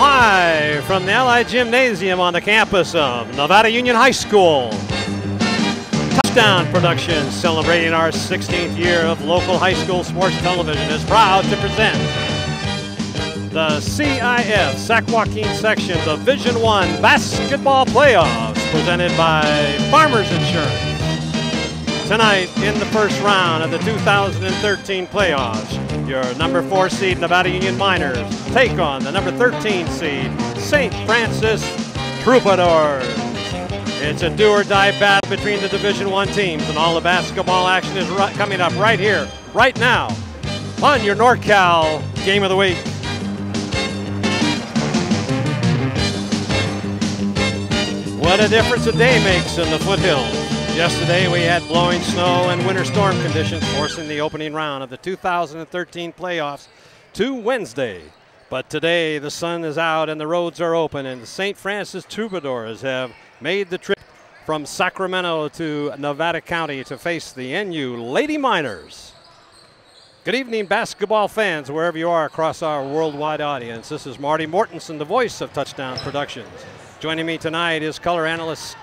Live from the Allied Gymnasium on the campus of Nevada Union High School. Touchdown Productions, celebrating our 16th year of local high school sports television, is proud to present the CIF Sac-Joaquin Section Division I Basketball Playoffs, presented by Farmers Insurance. Tonight, in the first round of the 2013 playoffs, your number 4 seed Nevada Union Miners take on the number 13 seed St. Francis Troubadours. It's a do-or-die battle between the Division I teams, and all the basketball action is coming up right here, right now, on your NorCal Game of the Week. What a difference a day makes in the foothills. Yesterday we had blowing snow and winter storm conditions forcing the opening round of the 2013 playoffs to Wednesday. But today the sun is out and the roads are open, and the St. Francis Troubadours have made the trip from Sacramento to Nevada County to face the NU Lady Miners. Good evening, basketball fans, wherever you are across our worldwide audience. This is Marty Mortensen, the voice of Touchdown Productions. Joining me tonight is color analyst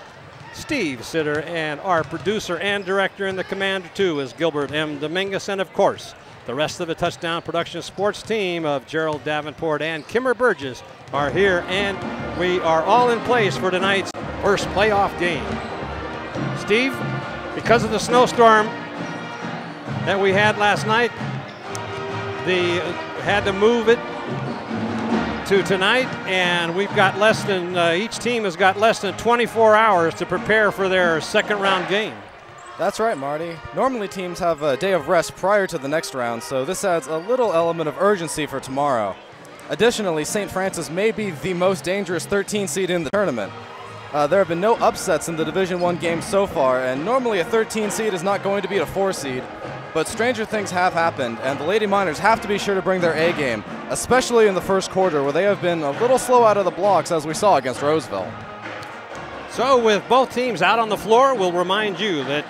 Steve Sitter, and our producer and director in the Commander 2 is Gilbert M. Dominguez, and of course, the rest of the Touchdown Production sports team of Gerald Davenport and Kimmer Burgess are here, and we are all in place for tonight's first playoff game. Steve, because of the snowstorm that we had last night, they had to move it to tonight, and we've got less than, each team has got less than 24 hours to prepare for their second round game. That's right, Marty. Normally teams have a day of rest prior to the next round, so this adds a little element of urgency for tomorrow. Additionally, St. Francis may be the most dangerous 13 seed in the tournament. There have been no upsets in the Division I game so far, and normally a 13 seed is not going to beat a 4 seed. But stranger things have happened, and the Lady Miners have to be sure to bring their A game, especially in the first quarter, where they have been a little slow out of the blocks, as we saw against Roseville. So with both teams out on the floor, we'll remind you that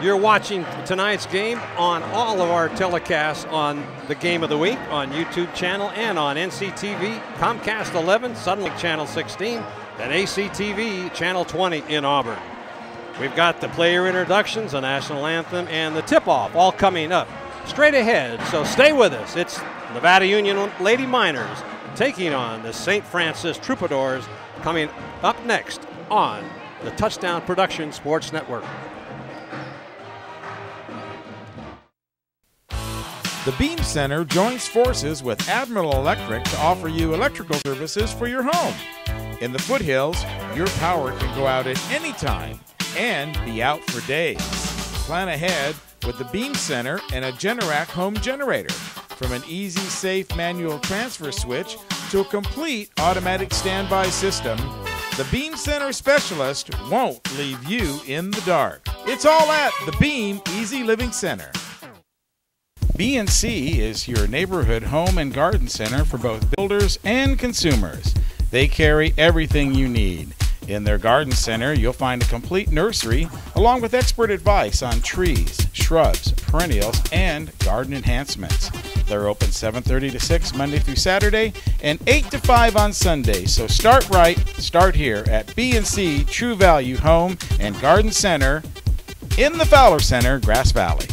you're watching tonight's game on all of our telecasts on the Game of the Week, on YouTube channel and on NCTV, Comcast 11, Suddenlink Channel 16, and ACTV Channel 20 in Auburn. We've got the player introductions, the national anthem, and the tip-off all coming up straight ahead, so stay with us. It's Nevada Union Lady Miners taking on the St. Francis Troubadours, coming up next on the Touchdown Production Sports Network. The Beam Center joins forces with Admiral Electric to offer you electrical services for your home. In the foothills, your power can go out at any time and be out for days. Plan ahead with the Beam Center and a Generac home generator. From an easy, safe manual transfer switch to a complete automatic standby system, the Beam Center specialist won't leave you in the dark. It's all at the Beam Easy Living Center. B&C is your neighborhood home and garden center for both builders and consumers. They carry everything you need. In their garden center, you'll find a complete nursery along with expert advice on trees, shrubs, perennials, and garden enhancements. They're open 7:30 to 6 Monday through Saturday and 8 to 5 on Sunday. So start right, start here at B&C True Value Home and Garden Center in the Fowler Center, Grass Valley.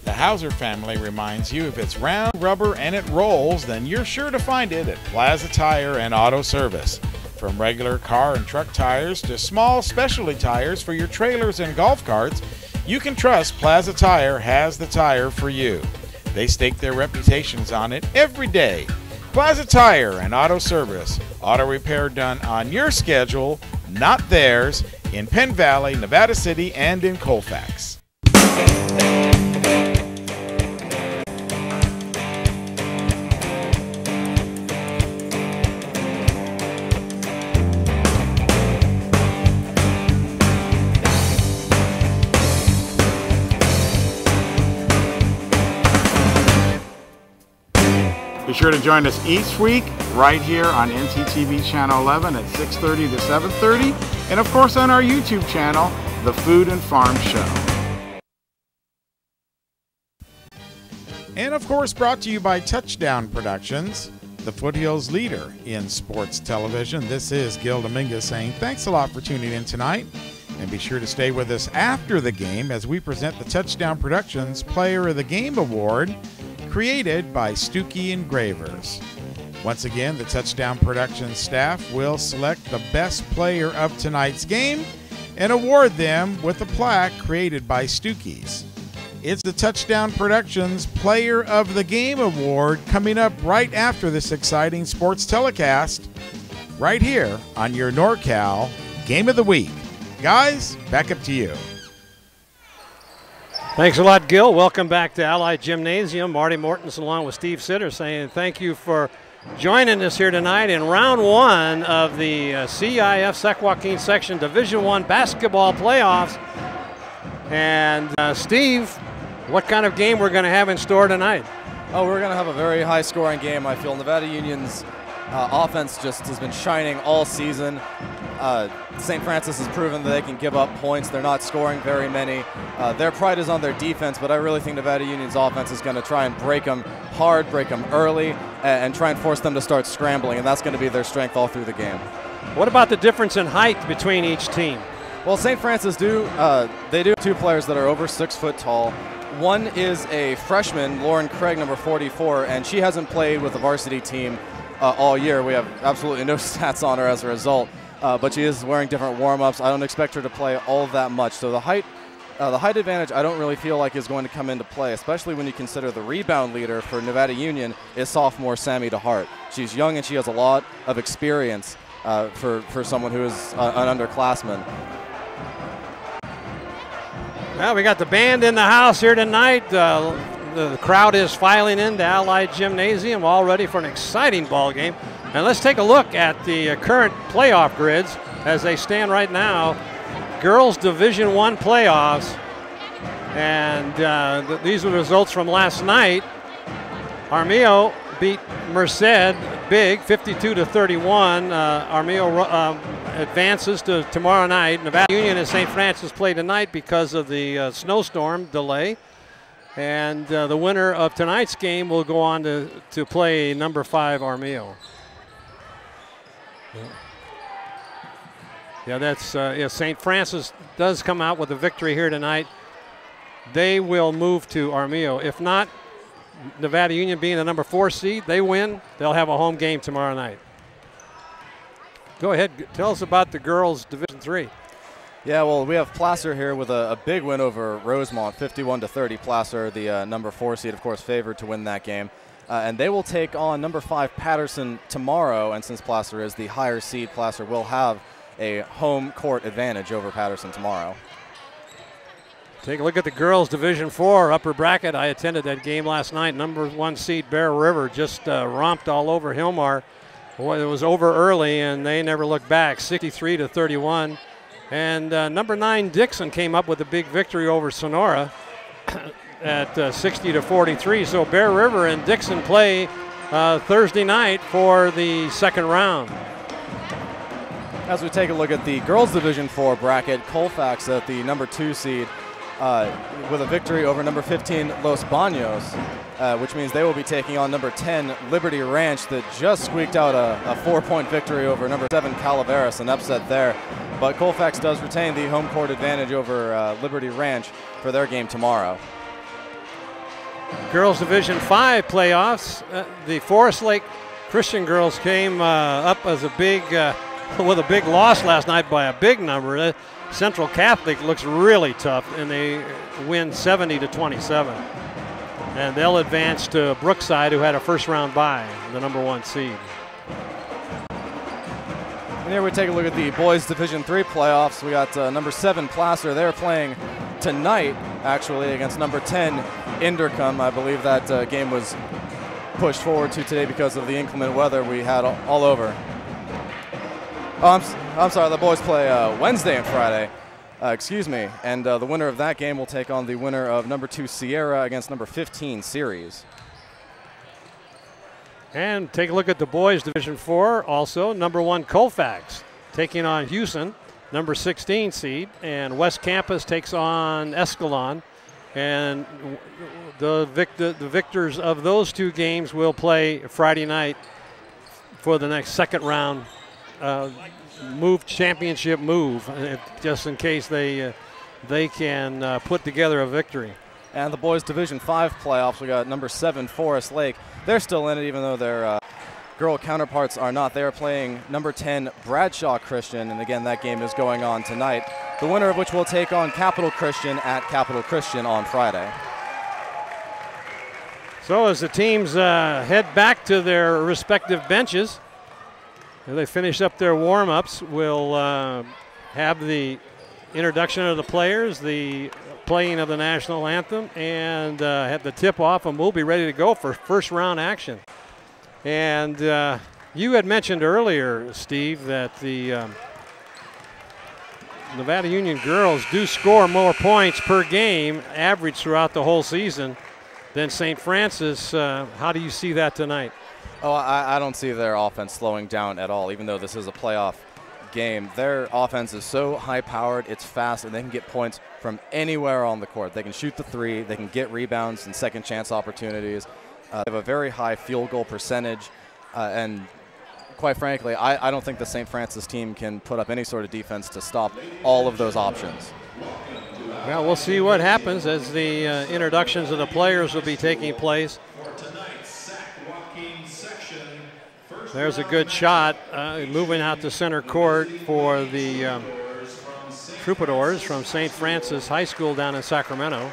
The Hauser family reminds you if it's round, rubber, and it rolls, then you're sure to find it at Plaza Tire and Auto Service. From regular car and truck tires to small specialty tires for your trailers and golf carts, you can trust Plaza Tire has the tire for you. They stake their reputations on it every day. Plaza Tire and Auto Service. Auto repair done on your schedule, not theirs, in Penn Valley, Nevada City, and in Colfax. Be sure to join us each week right here on NCTV Channel 11 at 6:30 to 7:30, and of course on our YouTube channel, The Food and Farm Show. And of course brought to you by Touchdown Productions. the Foothills leader in sports television. This is Gil Dominguez saying thanks a lot for tuning in tonight. And be sure to stay with us after the game as we present the Touchdown Productions Player of the Game Award, created by Stuckey Engravers. Once again, the Touchdown Productions staff will select the best player of tonight's game and award them with a plaque created by Stuckey's. It's the Touchdown Productions Player of the Game Award coming up right after this exciting sports telecast, right here on your NorCal Game of the Week. Guys, back up to you. Thanks a lot, Gil. Welcome back to Allied Gymnasium. Marty Mortensen along with Steve Sitter saying thank you for joining us here tonight in round one of the CIF Sac-Joaquin Section Division I basketball playoffs. And Steve, what kind of game we're going to have in store tonight? Oh, we're going to have a very high-scoring game. I feel Nevada Union's offense just has been shining all season. St. Francis has proven that they can give up points. They're not scoring very many. Their pride is on their defense, but I really think Nevada Union's offense is going to try and break them hard, break them early, and try and force them to start scrambling, and that's going to be their strength all through the game. What about the difference in height between each team? Well, St. Francis they do have two players that are over 6 foot tall. One is a freshman, Lauren Craig, number 44, and she hasn't played with the varsity team all year. We have absolutely no stats on her as a result. But she is wearing different warm-ups. I don't expect her to play all that much. So the height advantage I don't really feel like is going to come into play, especially when you consider the rebound leader for Nevada Union is sophomore Sammy DeHart. She's young and she has a lot of experience for someone who is an underclassman. Well, we got the band in the house here tonight. The crowd is filing into Allied Gymnasium, all ready for an exciting ball game. And let's take a look at the current playoff grids as they stand right now. Girls Division I playoffs. And these are the results from last night. Armijo beat Merced big, 52-31. Armijo advances to tomorrow night. Nevada Union and St. Francis play tonight because of the snowstorm delay. And the winner of tonight's game will go on to play number 5 Armijo. Yeah, that's St. Francis does come out with a victory here tonight. They will move to Armijo. If not, Nevada Union being the number 4 seed, they win. They'll have a home game tomorrow night. Go ahead, tell us about the girls' Division III. Yeah, well, we have Placer here with a big win over Rosemont, 51-30. Placer, the number 4 seed, of course, favored to win that game. And they will take on number 5 Patterson tomorrow. And since Placer is the higher seed, Placer will have a home court advantage over Patterson tomorrow. Take a look at the girls' Division IV upper bracket. I attended that game last night. Number 1 seed Bear River just romped all over Hilmar. Boy, it was over early, and they never looked back, 63-31. And number 9 Dixon came up with a big victory over Sonora at 60-43. So Bear River and Dixon play Thursday night for the second round. As we take a look at the girls' Division IV bracket, Colfax at the number 2 seed with a victory over number 15 Los Baños, which means they will be taking on number 10 Liberty Ranch that just squeaked out a 4-point victory over number 7 Calaveras, an upset there. But Colfax does retain the home court advantage over Liberty Ranch for their game tomorrow. Girls Division V playoffs. The Forest Lake Christian girls came up as a big, with a big loss last night by a big number. Central Catholic looks really tough, and they win 70-27. And they'll advance to Brookside, who had a first-round bye, the number 1 seed. And here we take a look at the boys Division III playoffs. We got number 7 Placer. They're playing tonight, actually, against number 10 Inderkum. I believe that game was pushed forward to today because of the inclement weather we had all over. Oh, I'm sorry, the boys play Wednesday and Friday. Excuse me. And the winner of that game will take on the winner of number 2 Sierra against number 15 Series. And take a look at the boys Division IV also. Number 1 Colfax taking on Houston, number 16 seed. And West Campus takes on Escalon. And the victors of those 2 games will play Friday night for the next second round championship move, just in case they can put together a victory. And the boys Division 5 playoffs, we got number 7 Forest Lake. They're still in it, even though their girl counterparts are not. They are playing number 10 Bradshaw Christian, and again, that game is going on tonight. The winner of which will take on Capital Christian at Capital Christian on Friday. So as the teams head back to their respective benches, as they finish up their warm-ups, we'll have the introduction of the players, the playing of the national anthem, and have the tip-off, and we'll be ready to go for first-round action. And you had mentioned earlier, Steve, that the Nevada Union girls do score more points per game, average throughout the whole season, than St. Francis. How do you see that tonight? Oh, I don't see their offense slowing down at all, even though this is a playoff game. Their offense is so high-powered, it's fast, and they can get points from anywhere on the court. They can shoot the three, they can get rebounds and second-chance opportunities. They have a very high field goal percentage, and quite frankly, I don't think the St. Francis team can put up any sort of defense to stop all of those options. Well, we'll see what happens as the introductions of the players will be taking place. There's a good shot moving out to center court for the Troubadours from St. Francis High School down in Sacramento.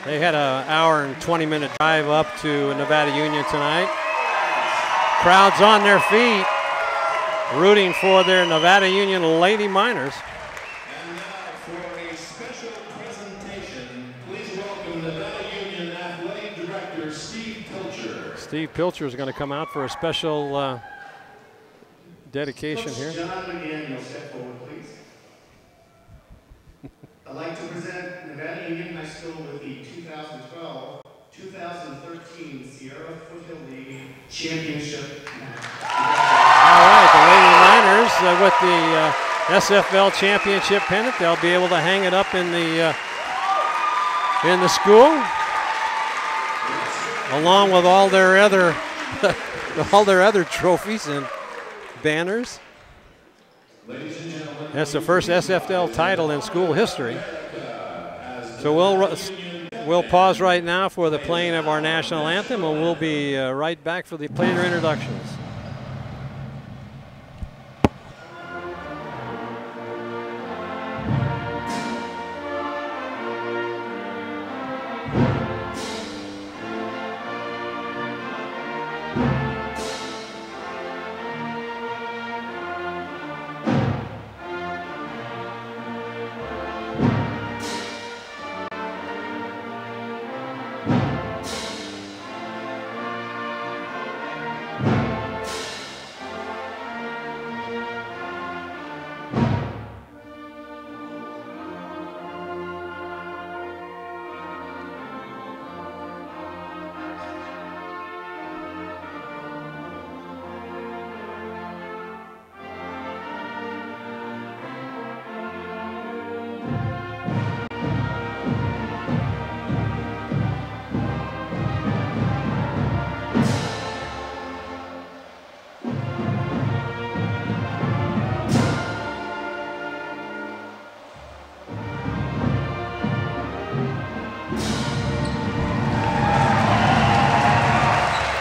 They had an hour and 20-minute drive up to Nevada Union tonight. Crowds on their feet, rooting for their Nevada Union Lady Miners. And now for a special presentation, please welcome Nevada Union Athletic Director Steve Pilcher. Steve Pilcher is going to come out for a special dedication here. John McGann, you'll step forward, please. I'd like to present Nevada Union High School with the 2012-2013 Sierra Foothill League Championship. All right, the Lady Miners with the SFL Championship pennant. They'll be able to hang it up in the school, along with all their other trophies and banners. That's the first SFL title in school history. So we'll pause right now for the playing of our national anthem, and we'll be right back for the player introductions.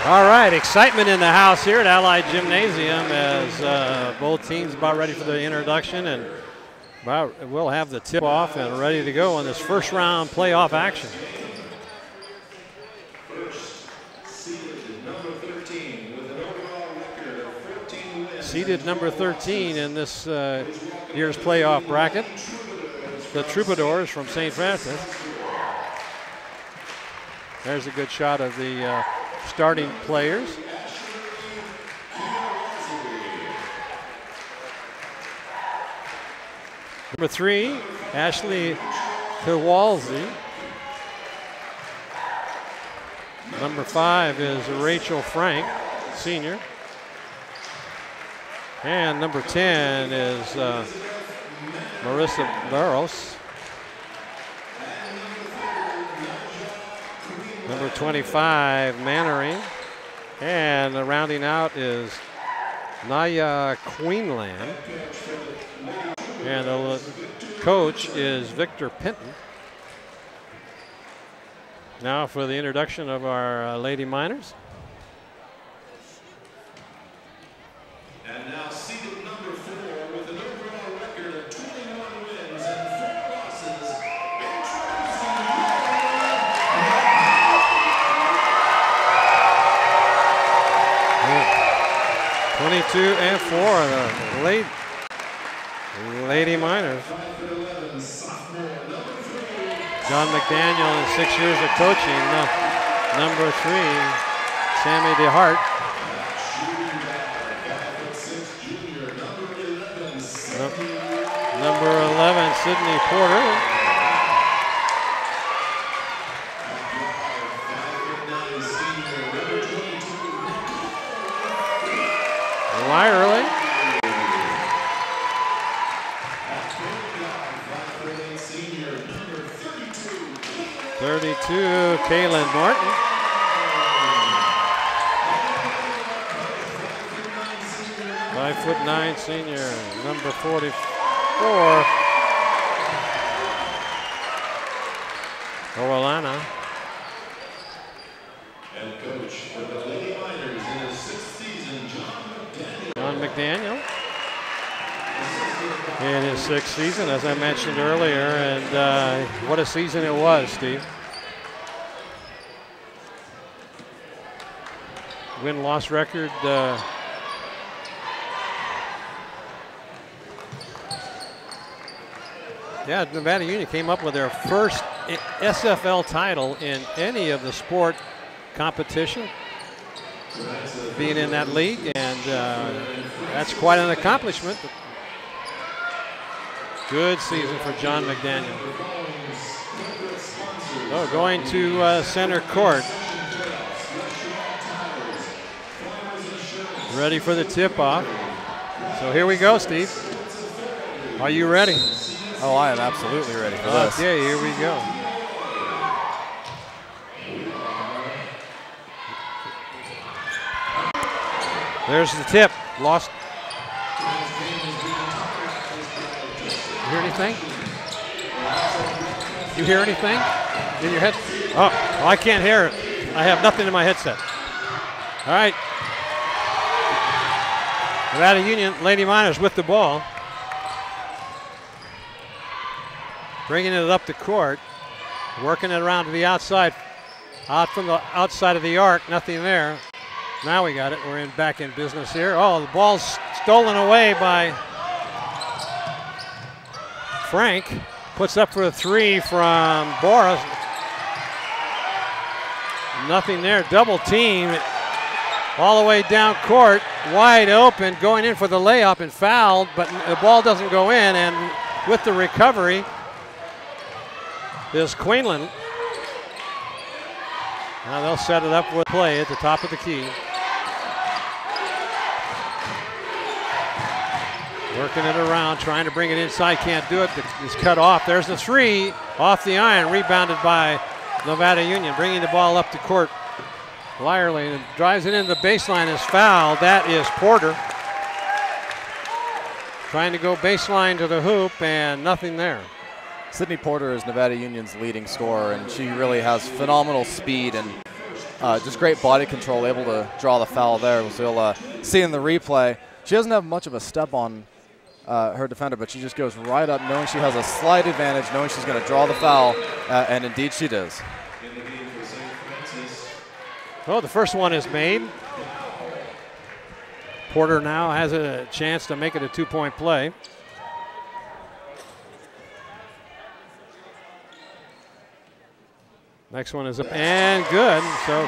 All right, excitement in the house here at Allied Gymnasium as both teams about ready for the introduction, and we'll have the tip-off and ready to go in this first round playoff action. Seeded number 13 in this year's playoff bracket, the Troubadours from St. Francis. There's a good shot of the starting players. Number 3, Ashley Kowalski. Number 5 is Rachel Frank, senior. And number 10 is Marissa Barros. Number 25, Mannering. And rounding out is Naya Queenland. And the coach is Victor Pinton. Now for the introduction of our Lady Miners. And now seeded number 4 with an overall record of 21 wins and 4 losses. Introducing 22-4, the Lady Miners. John McDaniel in 6 years of coaching. Number 3, Sammy DeHart. Number 11, Sydney Porter. Lyerly. 32, Kaylin Martin. 5'9" senior, number 44, Orlana. And coach for the Lady Miners in his 6th season, John McDaniel. In his 6th season, as I mentioned earlier, and what a season it was, Steve. Win-loss record. Yeah, Nevada Union came up with their first SFL title in any of the sport competition, being in that league, and that's quite an accomplishment. Good season for John McDaniel. So going to center court. Ready for the tip-off. So here we go, Steve. Are you ready? Oh, I am absolutely ready for this. Okay, here we go. There's the tip. Lost. You hear anything? You hear anything in your head? Oh, I can't hear it. I have nothing in my headset. All right. Nevada Union Lady Miners with the ball. Bringing it up the court. Working it around to the outside. Out from the outside of the arc. Nothing there. Now we got it. We're back in business here. Oh, the ball's stolen away by Frank. Puts up for a 3 from Boris. Nothing there. Double team. All the way down court. Wide open. Going in for the layup and fouled. But the ball doesn't go in. And with the recovery is Queenland. Now they'll set it up with play at the top of the key. Working it around, trying to bring it inside, can't do it. It's cut off. There's the 3 off the iron, rebounded by Nevada Union, bringing the ball up the court. Lyerly drives it into the baseline, is fouled. That is Porter. Trying to go baseline to the hoop, and nothing there. Sydney Porter is Nevada Union's leading scorer, and she really has phenomenal speed and just great body control, able to draw the foul there. So you'll see in the replay. She doesn't have much of a step on her defender, but she just goes right up, knowing she has a slight advantage, knowing she's going to draw the foul, and indeed she does. Oh, the first one is made. Porter now has a chance to make it a 2-point play. Next one is up and good. So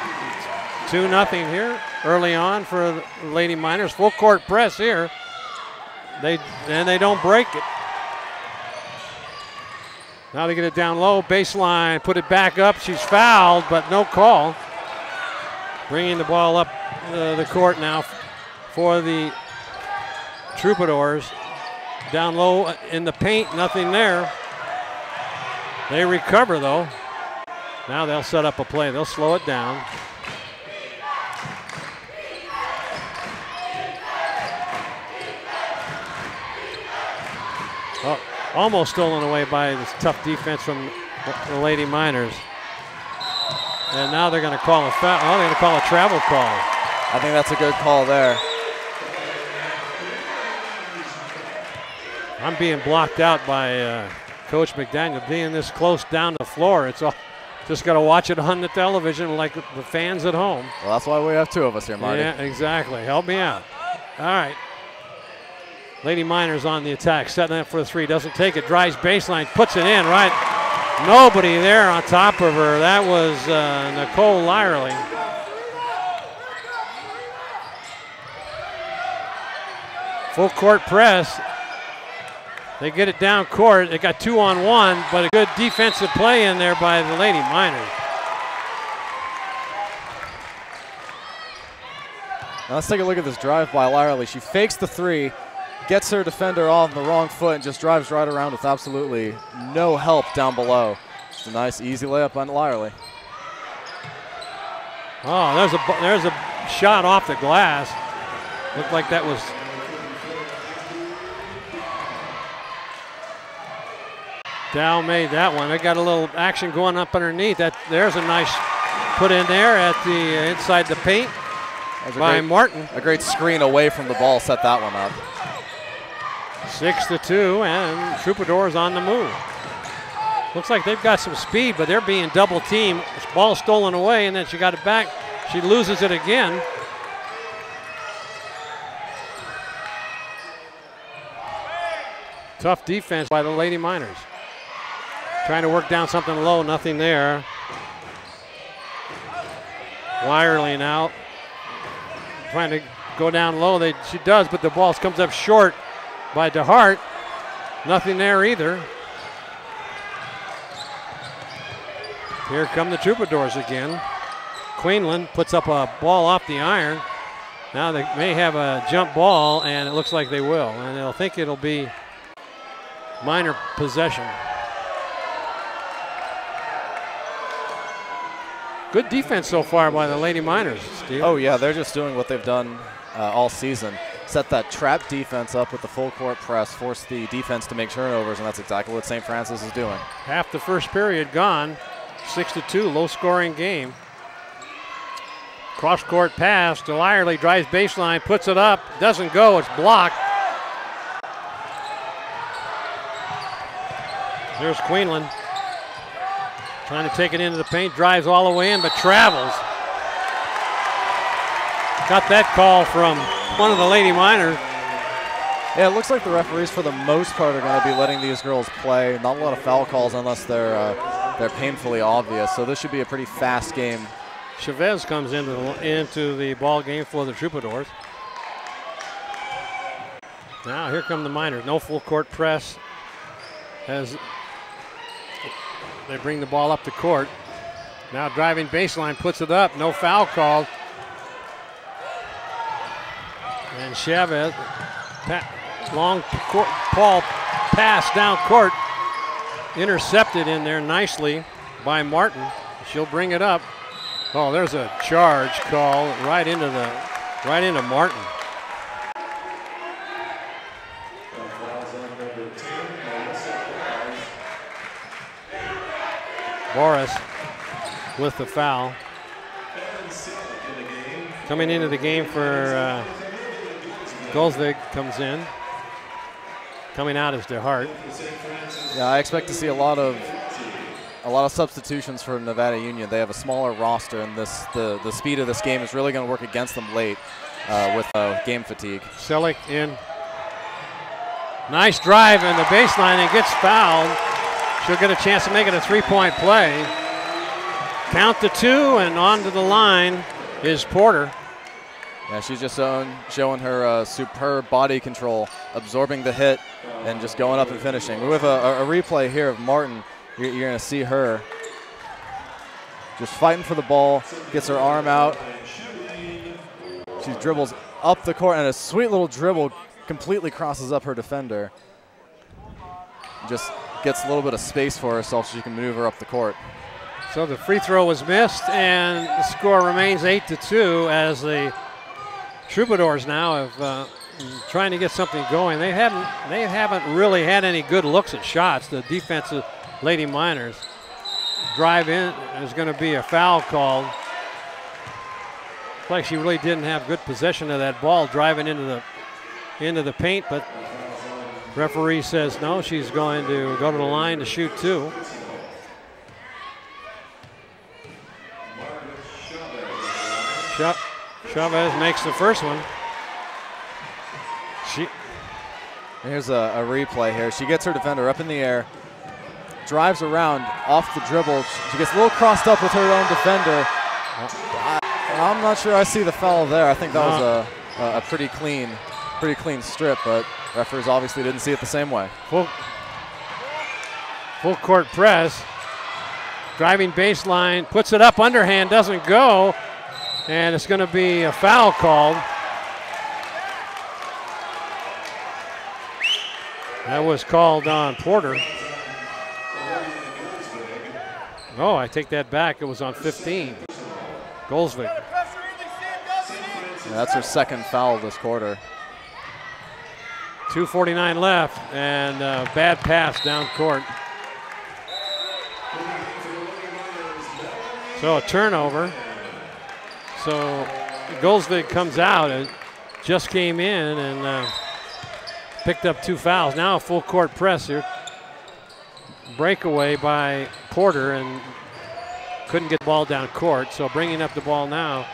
2-0 here early on for the Lady Miners. Full court press here. They don't break it. Now they get it down low, baseline, put it back up. She's fouled, but no call. Bringing the ball up the court now for the Troubadours. Down low in the paint, nothing there. They recover though. Now they'll set up a play. They'll slow it down. Almost stolen away by this tough defense from the Lady Miners. And now they're going to call a foul. Oh, they're going to call a travel call. I think that's a good call there. I'm being blocked out by Coach McDaniel. Being this close down the floor, it's all, just got to watch it on the television like the fans at home. Well, that's why we have two of us here, Marty. Yeah, exactly. Help me out. All right. Lady Miners on the attack, setting up for the three. Doesn't take it. Drives baseline, puts it in, right? Nobody there on top of her. That was Nicole Lyerly. Full court press. They get it down court. They got 2-on-1, but a good defensive play in there by the Lady Miners. Now let's take a look at this drive by Lyerly. She fakes the three, gets her defender off the wrong foot, and just drives right around with absolutely no help down below. Just a nice, easy layup on Lyerly. Oh, there's a shot off the glass. Looked like that was. Dow made that one. They got a little action going up underneath. There's a nice put in there at the inside the paint by Martin. A great screen away from the ball set that one up. 6-2, and Troubadours on the move. Looks like they've got some speed, but they're being double teamed. Ball stolen away, and then she got it back. She loses it again. Tough defense by the Lady Miners. Trying to work down something low, nothing there. Lyerly now trying to go down low. She does, but the ball comes up short by DeHart. Nothing there either. Here come the Troubadours again. Queenland puts up a ball off the iron. Now they may have a jump ball, and it looks like they will. And they'll think it'll be Miner possession. Good defense so far by the Lady Miners, Steve. Oh, yeah, they're just doing what they've done all season. Set that trap defense up with the full court press, force the defense to make turnovers, and that's exactly what St. Francis is doing. Half the first period gone. 6-2, low-scoring game. Cross-court pass to Lyerly, drives baseline, puts it up, doesn't go, it's blocked. There's Queenland. Trying to take it into the paint, drives all the way in, but travels. Got that call from one of the Lady Miners. Yeah, it looks like the referees, for the most part, are going to be letting these girls play. Not a lot of foul calls unless they're painfully obvious. So this should be a pretty fast game. Chavez comes into the ball game for the Troubadours. Now here come the Miners. No full court press as they bring the ball up the court. Now driving baseline, puts it up. No foul called. And Chavez, long ball pass down court, intercepted in there nicely by Martin. She'll bring it up. Oh, there's a charge call right into Martin. Boris with the foul. Coming into the game for Golzvig comes in. Coming out is DeHart. Yeah, I expect to see a lot of substitutions for Nevada Union. They have a smaller roster, and the speed of this game is really going to work against them late with game fatigue. Selleck in. Nice drive in the baseline and gets fouled. She'll get a chance to make it a three-point play. Count to two, and onto the line is Porter. Yeah, she's just showing her superb body control, absorbing the hit, and just going up and finishing. We have a replay here of Martin. You're going to see her just fighting for the ball, gets her arm out. She dribbles up the court, and a sweet little dribble completely crosses up her defender. Just gets a little bit of space for herself so she can maneuver up the court. So the free throw was missed, and the score remains 8-2 as the Troubadours now have trying to get something going. They haven't really had any good looks at shots. The defensive Lady Miners. Drive in, there's going to be a foul called. Looks like she really didn't have good possession of that ball driving into the paint, but referee says no, she's going to go to the line to shoot 2. Chavez makes the first one. Here's a replay here. She gets her defender up in the air, drives around off the dribble. She gets a little crossed up with her own defender. I'm not sure I see the foul there. I think that was a pretty clean strip, but referees obviously didn't see it the same way. Full court press. Driving baseline, puts it up underhand, doesn't go, and it's going to be a foul called. That was called on Porter. Oh, I take that back. It was on 15. Goldsvig. Yeah, that's her second foul this quarter. 2:49 left, and bad pass down court. So a turnover. So Goldsvig comes out and just came in and picked up 2 fouls. Now a full court press here. Breakaway by Porter and couldn't get the ball down court. So bringing up the ball now.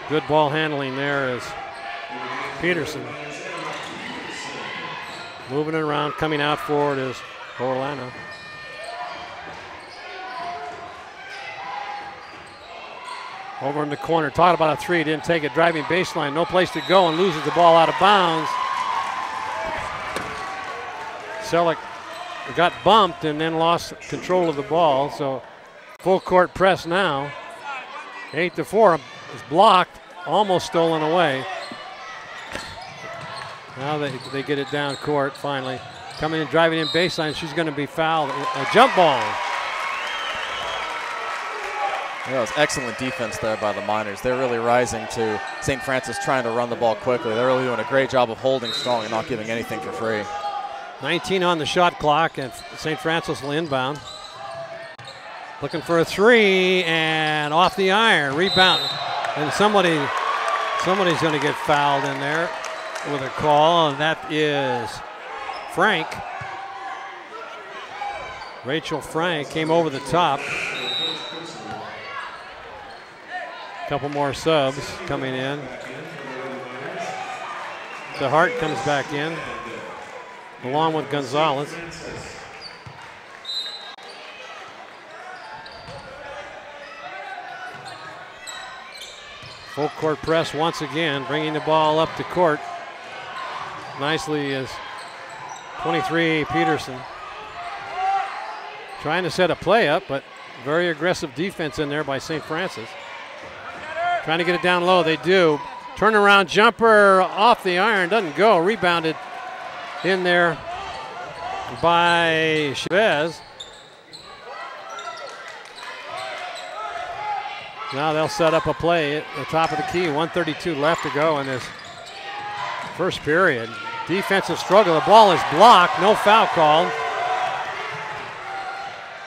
Good ball handling there is Peterson. Moving it around, coming out forward is Orlando. Over in the corner, talked about a 3, didn't take it. Driving baseline, no place to go, and loses the ball out of bounds. Selleck got bumped and then lost control of the ball, so full court press now. 8-4 is blocked, almost stolen away. Now they get it down court finally. Coming in, driving in baseline, she's going to be fouled. A jump ball. Yeah, that was excellent defense there by the Miners. They're really rising to St. Francis trying to run the ball quickly. They're really doing a great job of holding strong and not giving anything for free. 19 on the shot clock, and St. Francis will inbound. Looking for a 3, and off the iron, rebound. And somebody's going to get fouled in there with a call, and that is Frank. Rachel Frank came over the top. Couple more subs coming in. DeHart comes back in, along with Gonzalez. Full court press once again, bringing the ball up to court. Nicely is 23 Peterson. Trying to set a play up, but very aggressive defense in there by St. Francis. Trying to get it down low, they do. Turnaround jumper off the iron, doesn't go. Rebounded in there by Chavez. Now they'll set up a play at the top of the key. 1:32 left to go in this first period. Defensive struggle, the ball is blocked, no foul called.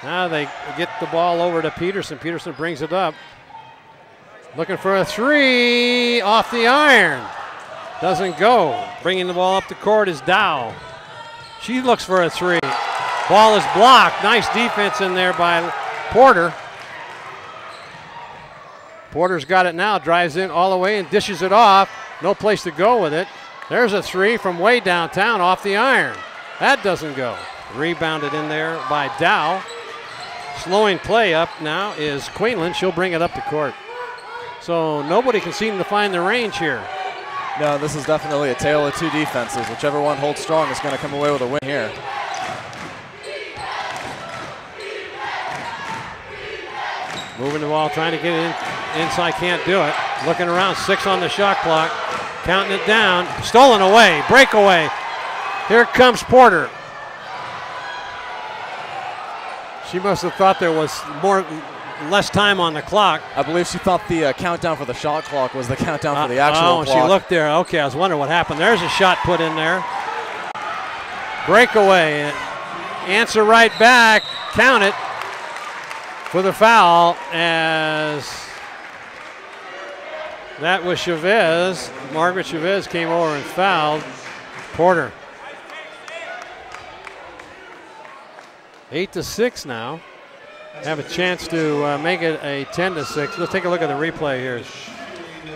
Now they get the ball over to Peterson. Peterson brings it up. Looking for a 3 off the iron. Doesn't go. Bringing the ball up the court is Dow. She looks for a 3. Ball is blocked. Nice defense in there by Porter. Porter's got it now. Drives in all the way and dishes it off. No place to go with it. There's a 3 from way downtown off the iron. That doesn't go. Rebounded in there by Dow. Slowing play up now is Quinlan. She'll bring it up to court. So nobody can seem to find the range here. No, this is definitely a tale of 2 defenses. Whichever one holds strong is going to come away with a win here. Moving the ball, trying to get it inside, can't do it. Looking around, 6 on the shot clock. Counting it down, stolen away, breakaway. Here comes Porter. She must have thought there was less time on the clock. I believe she thought the countdown for the shot clock was the countdown for the actual clock. She looked there. Okay, I was wondering what happened. There's a shot put in there. Breakaway. Answer right back. Count it for the foul, as that was Chavez. Margaret Chavez came over and fouled Porter. 8-6 now. Have a chance to make it a 10-6. Let's take a look at the replay here.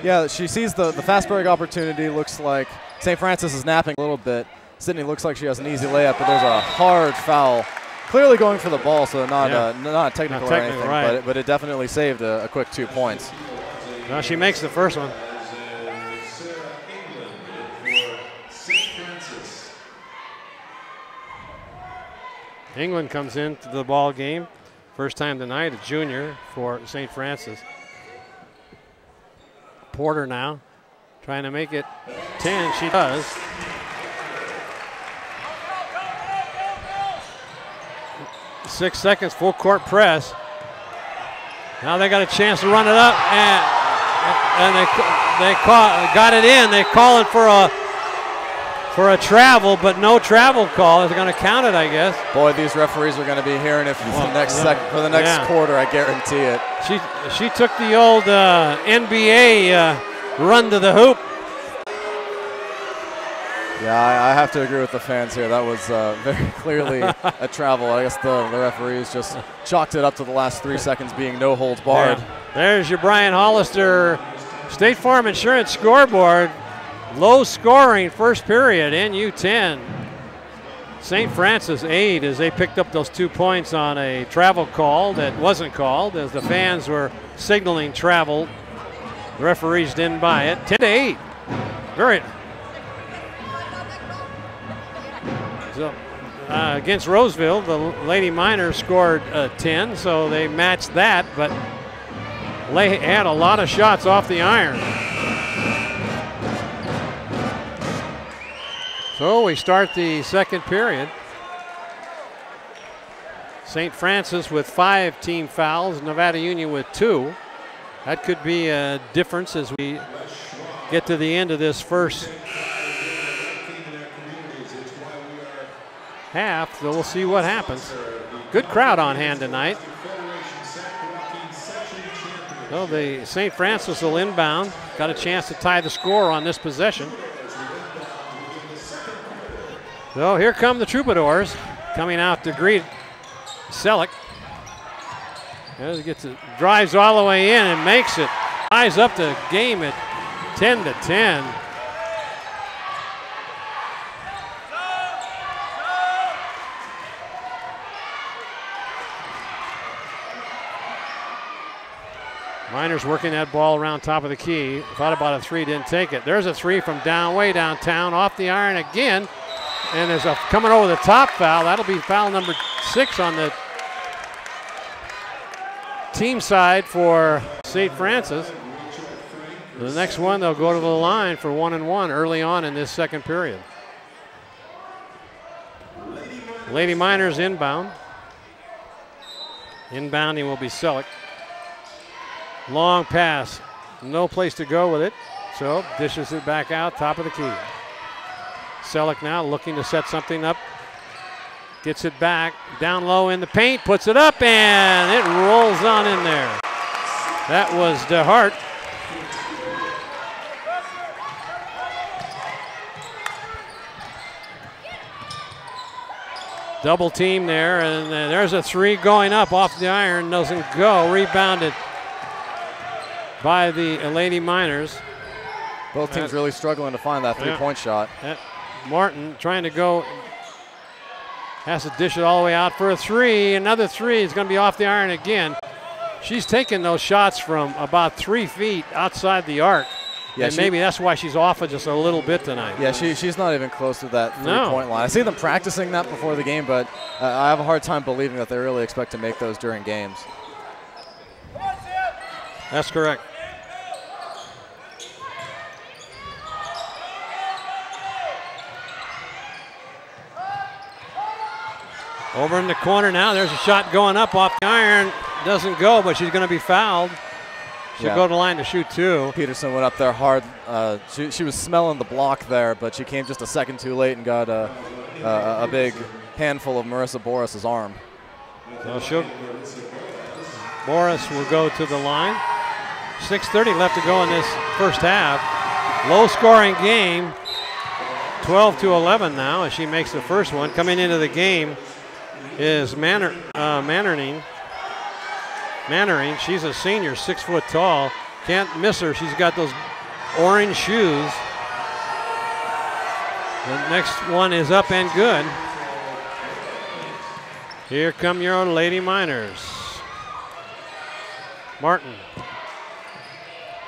Yeah, she sees the fast break opportunity. Looks like St. Francis is napping a little bit. Sydney looks like she has an easy layup, but there's a hard foul. Clearly going for the ball, so not technical or anything, right. but it definitely saved a quick 2 points. Well, she makes the first one. England comes into the ball game. First time tonight, a junior for St. Francis. Porter now trying to make it 10. She does. Six seconds, full court press. Now they got a chance to run it up, and they got it in. They call it for a travel, but no travel call. They're going to count it, I guess. Boy, these referees are going to be hearing it for the next quarter. I guarantee it. She took the old NBA run to the hoop. Yeah, I have to agree with the fans here. That was very clearly a travel. I guess the referees just chalked it up to the last 3 seconds being no holds barred. Yeah. There's your Brian Hollister State Farm Insurance scoreboard. Low scoring first period, NU 10. St. Francis 8 as they picked up those 2 points on a travel call that wasn't called as the fans were signaling travel. The referees didn't buy it. 10-8. Very. So, against Roseville, the Lady Miners scored 10, so they matched that, but they had a lot of shots off the iron. So we start the second period. St. Francis with 5 team fouls, Nevada Union with 2. That could be a difference as we get to the end of this first half, so we'll see what happens. Good crowd on hand tonight. So the St. Francis will inbound. Got a chance to tie the score on this possession. So here come the Troubadours coming out to greet Selleck. Drives all the way in and makes it. Ties up the game at 10-10. Miners working that ball around top of the key. Thought about a three, didn't take it. There's a three from way downtown, off the iron again. And there's a coming over the top foul. That'll be foul number 6 on the team side for St. Francis. The next one, they'll go to the line for 1-1 early on in this second period. Lady Miners inbound. Inbounding will be Selleck. Long pass, no place to go with it, so dishes it back out, top of the key. Selleck now looking to set something up, gets it back, down low in the paint, puts it up, and it rolls on in there. That was DeHart. Double team there, and there's a three going up off the iron, doesn't go, rebounded by the Lady Miners. Both teams really struggling to find that three-point shot. Martin trying to go, has to dish it all the way out for a three. Another three is going to be off the iron again. She's taking those shots from about 3 feet outside the arc. Yeah, and maybe that's why she's off it just a little bit tonight. Yeah, she's not even close to that three-point line. I see them practicing that before the game, but I have a hard time believing that they really expect to make those during games. That's correct. Over in the corner now, there's a shot going up off the iron, doesn't go, but she's going to be fouled. She'll Yeah. go to the line to shoot 2. Peterson went up there hard. She was smelling the block there, but she came just a second too late and got a big handful of Marissa Boris's arm. So Boris will go to the line. 6:30 left to go in this first half. Low-scoring game. 12-11 now as she makes the first one. Coming into the game is Mannering. She's a senior, 6 foot tall. Can't miss her. She's got those orange shoes. The next one is up and good. Here come your Lady Miners. Martin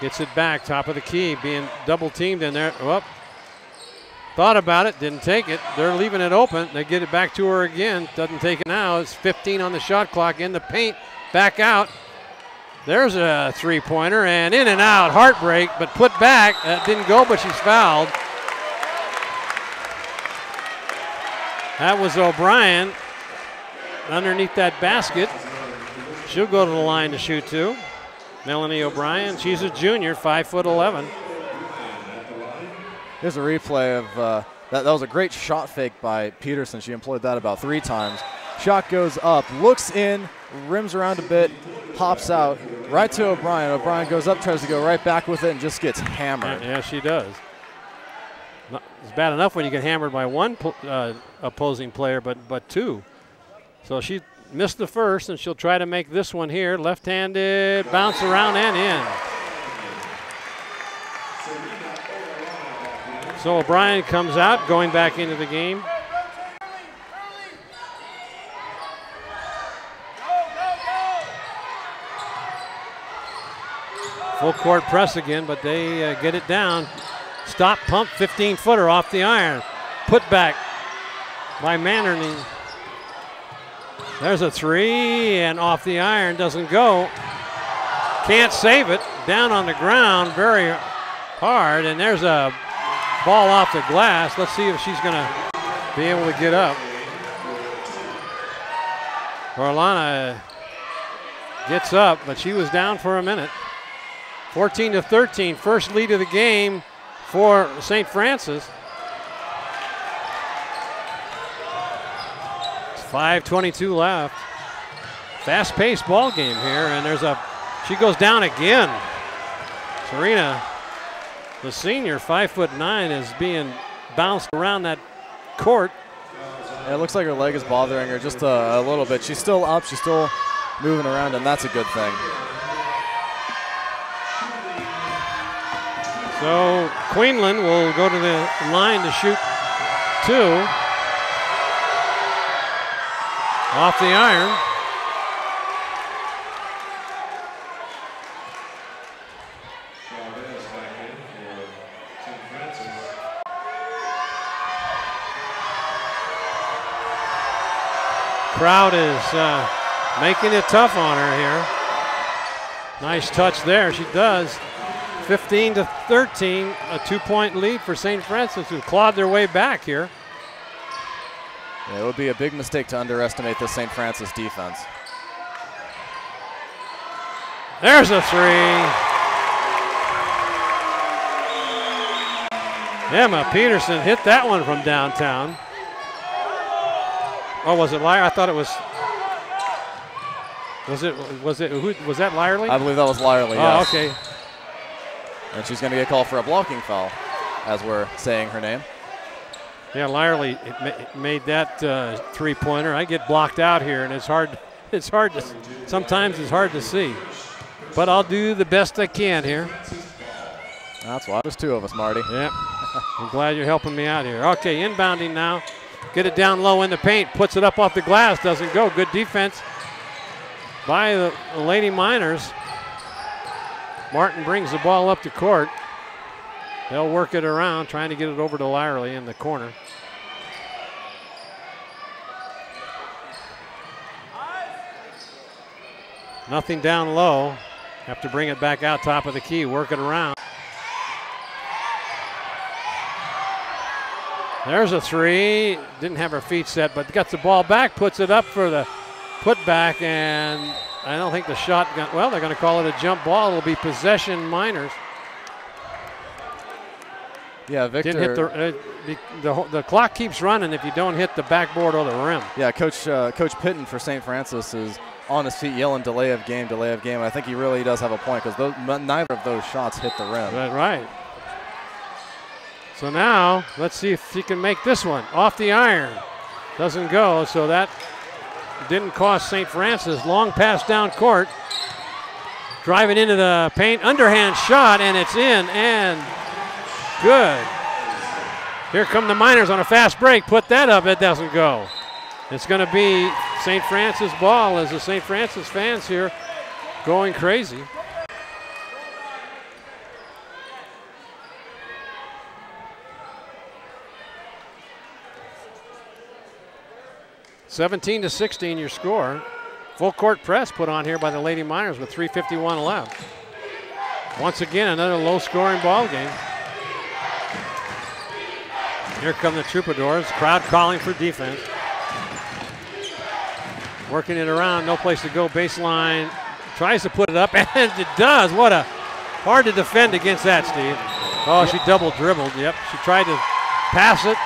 gets it back, top of the key, being double teamed in there. Whoop. Thought about it, didn't take it. They're leaving it open. They get it back to her again. Doesn't take it now. It's 15 on the shot clock. In the paint, back out. There's a three-pointer, and in and out. Heartbreak, but put back. That didn't go, but she's fouled. That was O'Brien underneath that basket. She'll go to the line to shoot 2. Melanie O'Brien, she's a junior, 5'11". Here's a replay of that was a great shot fake by Peterson. She employed that about 3 times. Shot goes up, looks in, rims around a bit, hops out, right to O'Brien. O'Brien goes up, tries to go right back with it, and just gets hammered. Yeah, she does. It's bad enough when you get hammered by one opposing player, but 2. So she missed the first, and she'll try to make this one here. Left-handed, bounce around and in. So O'Brien comes out, going back into the game. Full court press again, but they get it down. Stop pump, 15-footer off the iron. Put back by Mannering. There's a 3, and off the iron, doesn't go. Can't save it. Down on the ground very hard, and there's a ball off the glass. Let's see if she's going to be able to get up. Orlana gets up, but she was down for a minute. 14-13, first lead of the game for St. Francis. It's 5:22 left. Fast-paced ball game here, and she goes down again. Serena, the senior, 5'9", is being bounced around that court. Yeah, it looks like her leg is bothering her just a little bit. She's still up, she's still moving around, and that's a good thing. So Queenland will go to the line to shoot 2. Off the iron. Crowd is making it tough on her here. Nice touch there, she does. 15-13, a 2-point lead for St. Francis, who clawed their way back here. Yeah, it would be a big mistake to underestimate this St. Francis defense. There's a 3. Emma Peterson hit that one from downtown. Oh, was it Lyre? I thought it was. Was that Lyerly? I believe that was Lyerly, Oh, yes. okay. And she's going to get called for a blocking foul, as we're saying her name. Yeah, Lyerly made that 3-pointer. I get blocked out here, and it's hard to. Sometimes it's hard to see, but I'll do the best I can here. That's why there's 2 of us, Marty. Yeah, I'm glad you're helping me out here. Okay, inbounding now. Get it down low in the paint. Puts it up off the glass. Doesn't go. Good defense by the Lady Miners. Martin brings the ball up to court. They'll work it around, trying to get it over to Lyerly in the corner. Nothing down low. Have to bring it back out top of the key, work it around. There's a 3. Didn't have her feet set, but got the ball back, puts it up for the putback, and I don't think the shot got, well, they're going to call it a jump ball. It'll be possession Miners. Yeah, Victor. Didn't hit the clock keeps running if you don't hit the backboard or the rim. Yeah, Coach Pitton for St. Francis is on his feet yelling delay of game, delay of game. I think he really does have a point because neither of those shots hit the rim. That's right. So now let's see if he can make this one off the iron. Doesn't go, so that didn't cost St. Francis. Long pass down court. Driving into the paint, underhand shot, and it's in and good. Here come the Miners on a fast break. Put that up, it doesn't go. It's going to be St. Francis ball as the St. Francis fans here going crazy. (17-16) your score. Full court press put on here by the Lady Miners with 3:51 left. Once again, another low-scoring ball game. Here come the Troubadours. Crowd calling for defense. Working it around, no place to go. Baseline, tries to put it up, and it does. What a hard to defend against that, Steve. Oh, she double dribbled. Yep, she tried to pass it,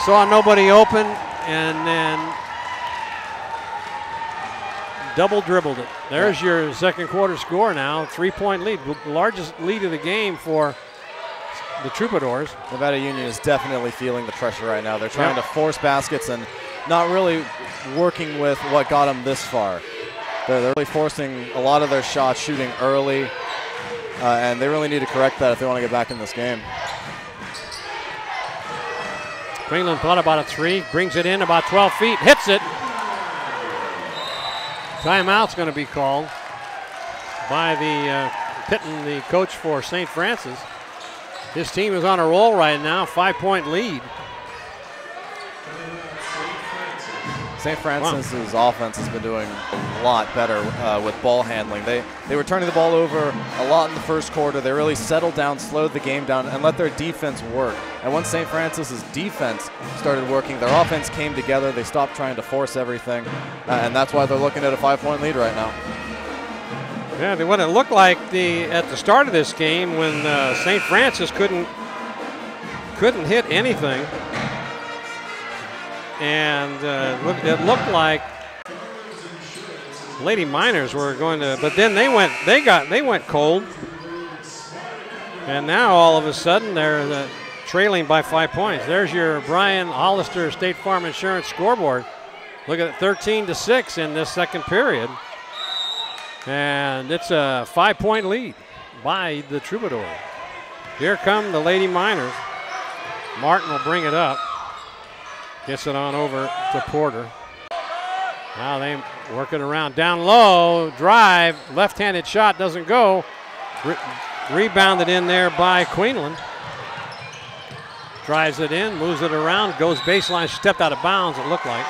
saw nobody open, and then double dribbled it. There's your second quarter score now. 3-point lead, the largest lead of the game for the Troubadours. Nevada Union is definitely feeling the pressure right now. They're trying to force baskets and not really working with what got them this far. They're really forcing a lot of their shots, shooting early, and they really need to correct that if they want to get back in this game. Queenland thought about a three, brings it in about 12 feet, hits it. Timeout's going to be called by the Pitton, the coach for St. Francis. His team is on a roll right now, 5-point lead. St. Francis's offense has been doing a lot better with ball handling. They were turning the ball over a lot in the first quarter. They really settled down, slowed the game down, and let their defense work. And once St. Francis's defense started working, their offense came together. They stopped trying to force everything, and that's why they're looking at a 5-point lead right now. Yeah, what it looked like at the start of this game when St. Francis couldn't hit anything. And it looked like Lady Miners were going to, but then they went cold, and now all of a sudden they're trailing by 5 points. There's your Brian Hollister State Farm Insurance scoreboard. Look at it, 13-6 in this second period, and it's a 5-point lead by the Troubadours. Here come the Lady Miners. Martin will bring it up. Gets it on over to Porter. Now they work it around down low, drive, left-handed shot doesn't go. Rebounded in there by Queenland. Drives it in, moves it around, goes baseline, stepped out of bounds it looked like.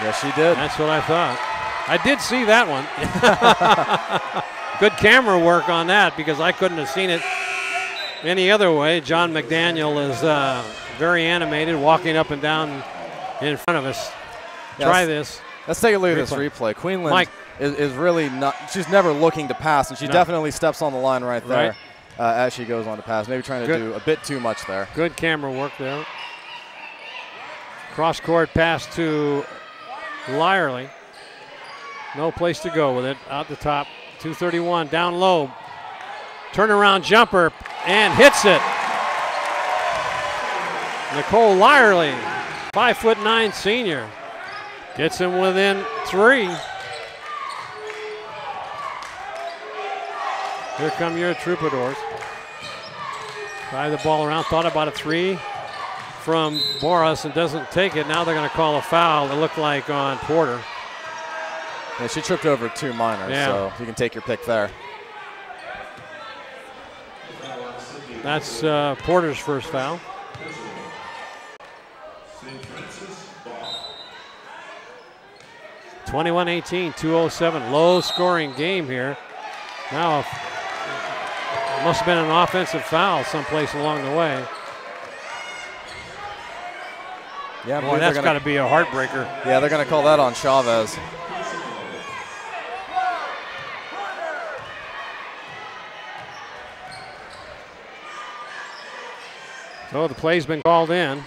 Yes, she did. That's what I thought. I did see that one. Good camera work on that because I couldn't have seen it any other way. John McDaniel is very animated, walking up and down in front of us. Yes. Try this. Let's take a look at this replay. Queenland is really not, she's never looking to pass, and she definitely steps on the line right there as she goes on to pass. Maybe trying to do a bit too much there. Good camera work there. Cross-court pass to Lyerly. No place to go with it. Out the top, 231, down low. Turnaround jumper, and hits it. Nicole Lyerly, 5'9" senior, gets him within 3. Here come your Troubadours. Drive the ball around, thought about a 3 from Boris and doesn't take it. Now they're going to call a foul, it looked like, on Porter. Yeah, she tripped over 2 Miners, so you can take your pick there. That's Porter's first foul. 21-18, 2:07, low scoring game here. Now, it must have been an offensive foul someplace along the way. Yeah, boy, that's got to be a heartbreaker. Yeah, they're going to call that on Chavez. So the play's been called in.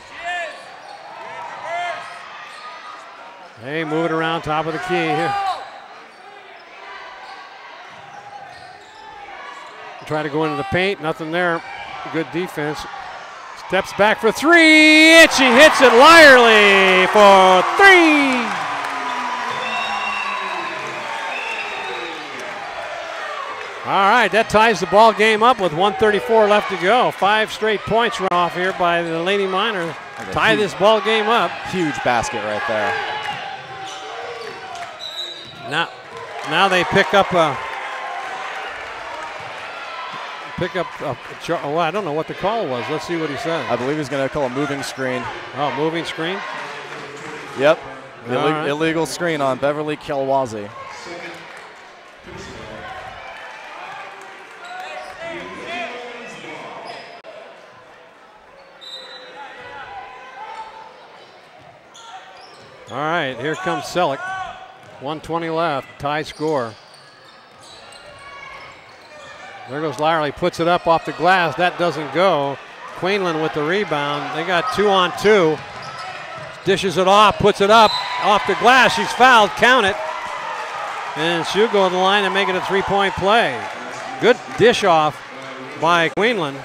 Hey, move it around top of the key here. Try to go into the paint, nothing there. Good defense. Steps back for three, and she hits it. Lyerly for three. All right, that ties the ball game up with 1:34 left to go. 5 straight points run off here by the Lady Miners. Tie this ball game up. Huge basket right there. Now they pick up a well, I don't know what the call was. Let's see what he said. I believe he's going to call a moving screen. Oh, moving screen? Yep. Right. Illegal screen on Beverly Kelwazi. All right, here comes Selleck. 1:20 left, tie score. There goes Lyerly, puts it up off the glass. That doesn't go. Queenland with the rebound. They got 2-on-2. Dishes it off, puts it up off the glass. She's fouled, count it. And she'll go to the line and make it a 3-point play. Good dish off by Queenland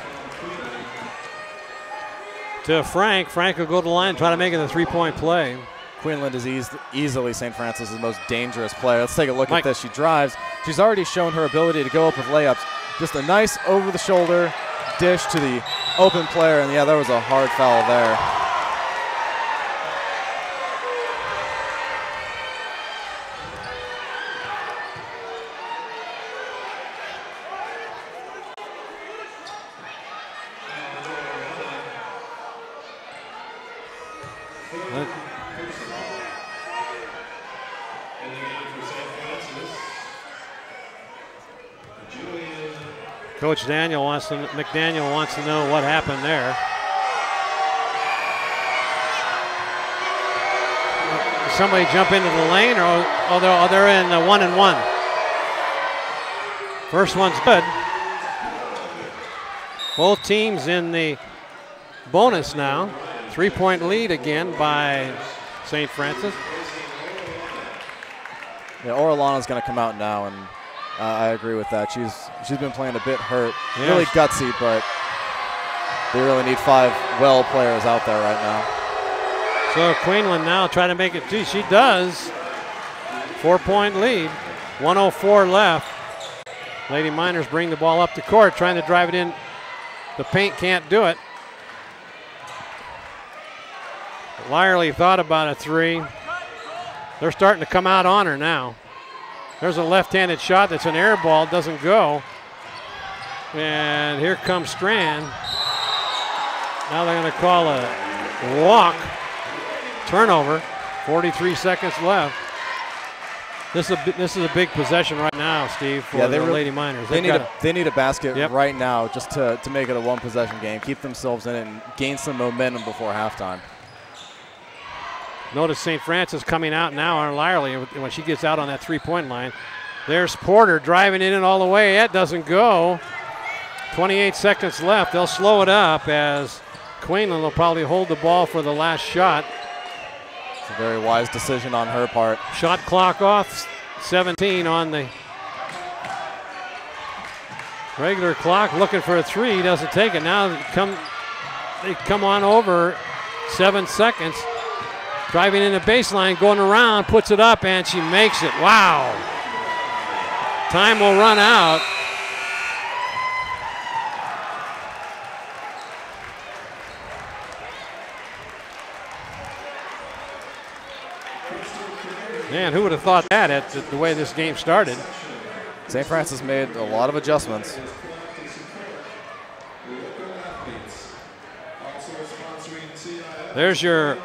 to Frank. Frank will go to the line and try to make it a 3-point play. Queenland is easily St. Francis' most dangerous player. Let's take a look at this. She drives. She's already shown her ability to go up with layups. Just a nice over-the-shoulder dish to the open player, and yeah, there was a hard foul there. Coach McDaniel wants to know what happened there. Did somebody jump into the lane, or they're in 1-and-1. First one's good. Both teams in the bonus now. 3-point lead again by St. Francis. Yeah, Orellana's going to come out now, and I agree with that. She's been playing a bit hurt. Yes. Really gutsy, but they really need 5 well players out there right now. So Queenland now trying to make it 2. She does. 4-point lead. 1:04 left. Lady Miners bring the ball up the court, trying to drive it in. The paint can't do it. Lyerly thought about a 3. They're starting to come out on her now. There's a left-handed shot that's an air ball, doesn't go. And here comes Strand. Now they're going to call a walk. Turnover. 43 seconds left. This is a big possession right now, Steve, for the Lady Miners. They need a basket right now just to make it a 1-possession game, keep themselves in it, and gain some momentum before halftime. Notice St. Francis coming out now on Lyerly when she gets out on that 3-point line. There's Porter driving it in all the way. That doesn't go. 28 seconds left. They'll slow it up as Queenland will probably hold the ball for the last shot. It's a very wise decision on her part. Shot clock off. 17 on the regular clock. Looking for a 3. Doesn't take it. Now they come on over. 7 seconds. Driving in the baseline, going around, puts it up, and she makes it. Wow. Time will run out. Man, who would have thought that at the way this game started? St. Francis made a lot of adjustments. There's your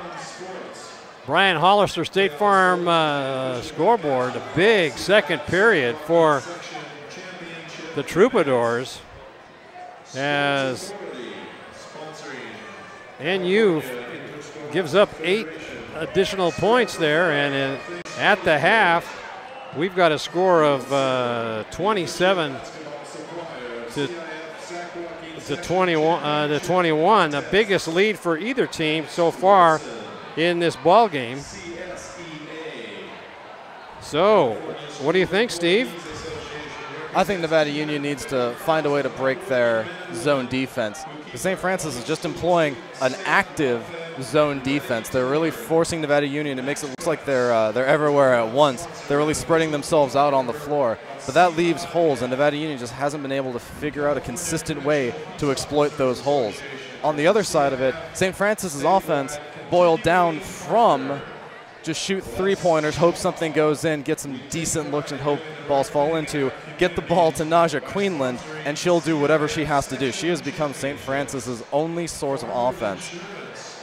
Brian Hollister State Farm scoreboard. A big second period for the Troubadours as NU gives up 8 additional points there, and at the half we've got a score of 27 to to 21, the biggest lead for either team so far in this ball game. So, what do you think, Steve? I think Nevada Union needs to find a way to break their zone defense. St. Francis is just employing an active zone defense. They're really forcing Nevada Union. It makes it look like they're everywhere at once. They're really spreading themselves out on the floor. But that leaves holes, and Nevada Union just hasn't been able to figure out a consistent way to exploit those holes. On the other side of it, St. Francis's offense boiled down from just shoot three-pointers, hope something goes in, get some decent looks and hope balls fall into, get the ball to Naja Queenland, and she'll do whatever she has to do. She has become St. Francis's only source of offense.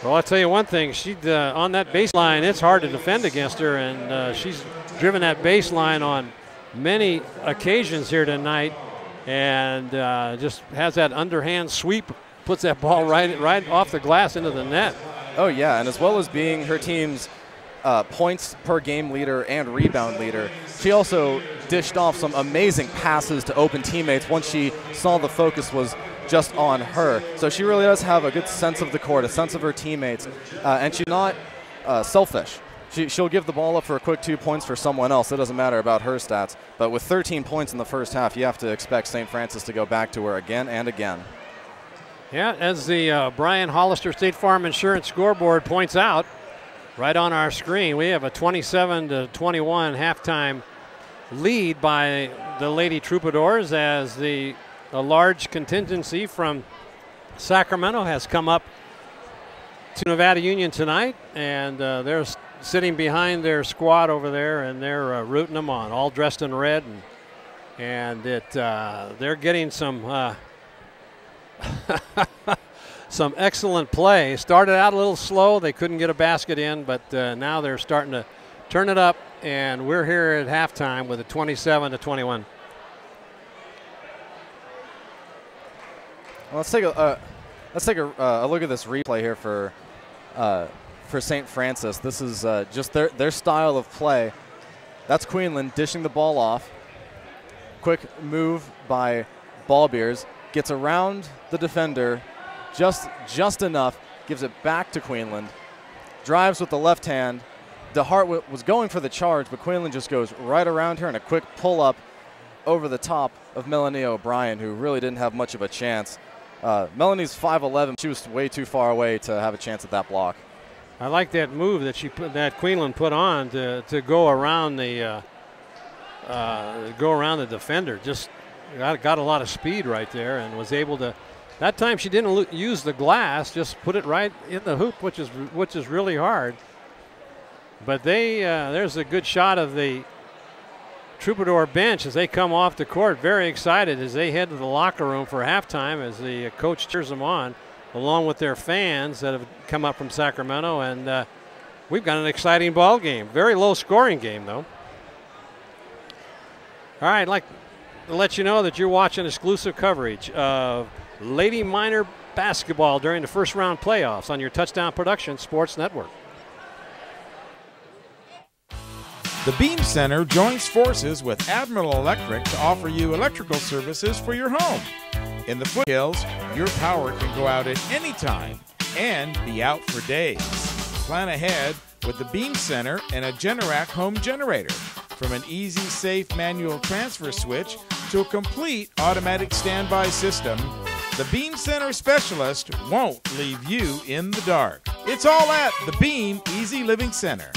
Well, I'll tell you one thing. She on that baseline, it's hard to defend against her, and she's driven that baseline on many occasions here tonight, and just has that underhand sweep, puts that ball right off the glass into the net. Oh, yeah, and as well as being her team's points per game leader and rebound leader, she also dished off some amazing passes to open teammates once she saw the focus was just on her. So she really does have a good sense of the court, a sense of her teammates, and she's not selfish. She'll give the ball up for a quick 2 points for someone else. It doesn't matter about her stats. But with 13 points in the first half, you have to expect St. Francis to go back to her again and again. Yeah, as the Brian Hollister State Farm Insurance scoreboard points out, right on our screen, we have a 27-21 halftime lead by the Lady Troubadours, as a large contingency from Sacramento has come up to Nevada Union tonight, and they're sitting behind their squad over there, and they're rooting them on, all dressed in red, and they're getting some some excellent play. Started out a little slow. They couldn't get a basket in, but now they're starting to turn it up, and we're here at halftime with a 27-21. Well, let's take a look at this replay here for St. Francis. This is just their style of play. That's Queenland dishing the ball off. Quick move by Ballbeers, gets around the defender just enough, gives it back to Queenland, drives with the left hand. DeHart was going for the charge, but Queenland just goes right around her and a quick pull up over the top of Melanie O'Brien, who really didn't have much of a chance. Melanie's 5'11". She was way too far away to have a chance at that block. I like that move that Queenland put on to go around the defender. Just got a lot of speed right there, and was able to. That time she didn't use the glass, just put it right in the hoop, which is really hard. But there's a good shot of the Troubadour bench as they come off the court, very excited as they head to the locker room for halftime, as the coach cheers them on, along with their fans that have come up from Sacramento. And we've got an exciting ball game. Very low scoring game, though. All right, I'd like to let you know that you're watching exclusive coverage of Lady Minor basketball during the first round playoffs on your Touchdown Productions Sports Network. The Beam Center joins forces with Admiral Electric to offer you electrical services for your home. In the foothills, your power can go out at any time and be out for days. Plan ahead with the Beam Center and a Generac home generator. From an easy, safe manual transfer switch to a complete automatic standby system, the Beam Center specialist won't leave you in the dark. It's all at the Beam Easy Living Center.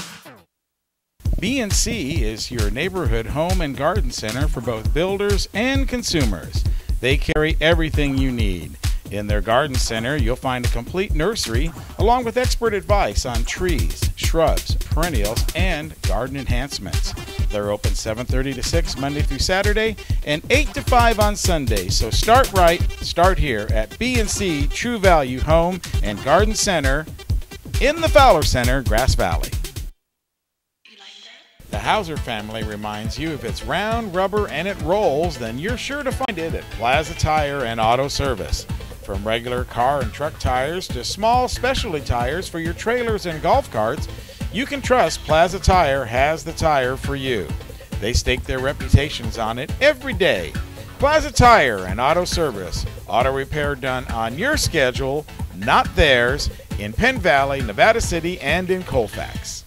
B&C is your neighborhood home and garden center for both builders and consumers. They carry everything you need. In their garden center, you'll find a complete nursery along with expert advice on trees, shrubs, perennials, and garden enhancements. They're open 7:30 to 6 Monday through Saturday and 8 to 5 on Sunday. So start right, start here at B&C True Value Home and Garden Center in the Fowler Center, Grass Valley. The Hauser family reminds you if it's round, rubber, and it rolls, then you're sure to find it at Plaza Tire and Auto Service. From regular car and truck tires to small specialty tires for your trailers and golf carts, you can trust Plaza Tire has the tire for you. They stake their reputations on it every day. Plaza Tire and Auto Service. Auto repair done on your schedule, not theirs, in Penn Valley, Nevada City, and in Colfax.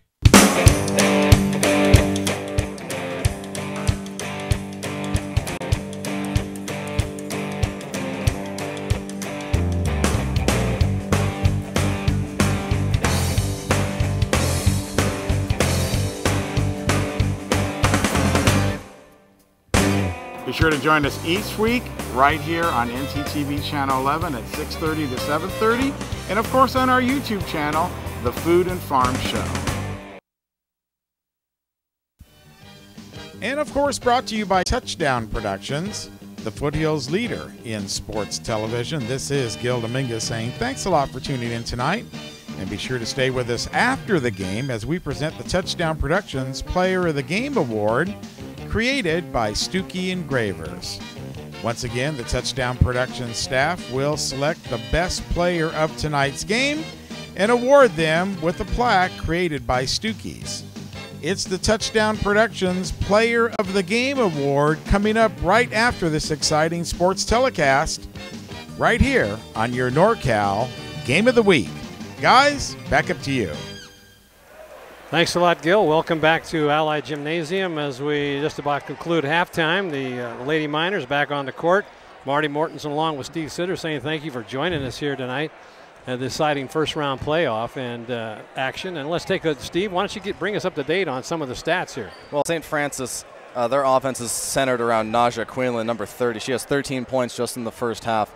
Be sure to join us each week right here on NCTV Channel 11 at 6:30 to 7:30, and of course on our YouTube channel, The Food and Farm Show. And of course brought to you by Touchdown Productions, the Foothills leader in sports television. This is Gil Dominguez saying thanks a lot for tuning in tonight. And be sure to stay with us after the game as we present the Touchdown Productions Player of the Game Award, created by Stuckey Engravers. Once again, the Touchdown Productions staff will select the best player of tonight's game and award them with a plaque created by Stuckey's. It's the Touchdown Productions Player of the Game Award coming up right after this exciting sports telecast, right here on your NorCal Game of the Week. Guys, back up to you. Thanks a lot, Gil. Welcome back to Allied Gymnasium as we just about conclude halftime. The Lady Miners back on the court. Marty Mortensen along with Steve Sitter saying thank you for joining us here tonight at the exciting first-round playoff and action. And let's take a Steve, why don't you bring us up to date on some of the stats here? Well, St. Francis, their offense is centered around Naja Quinlan, number 30. She has 13 points just in the first half.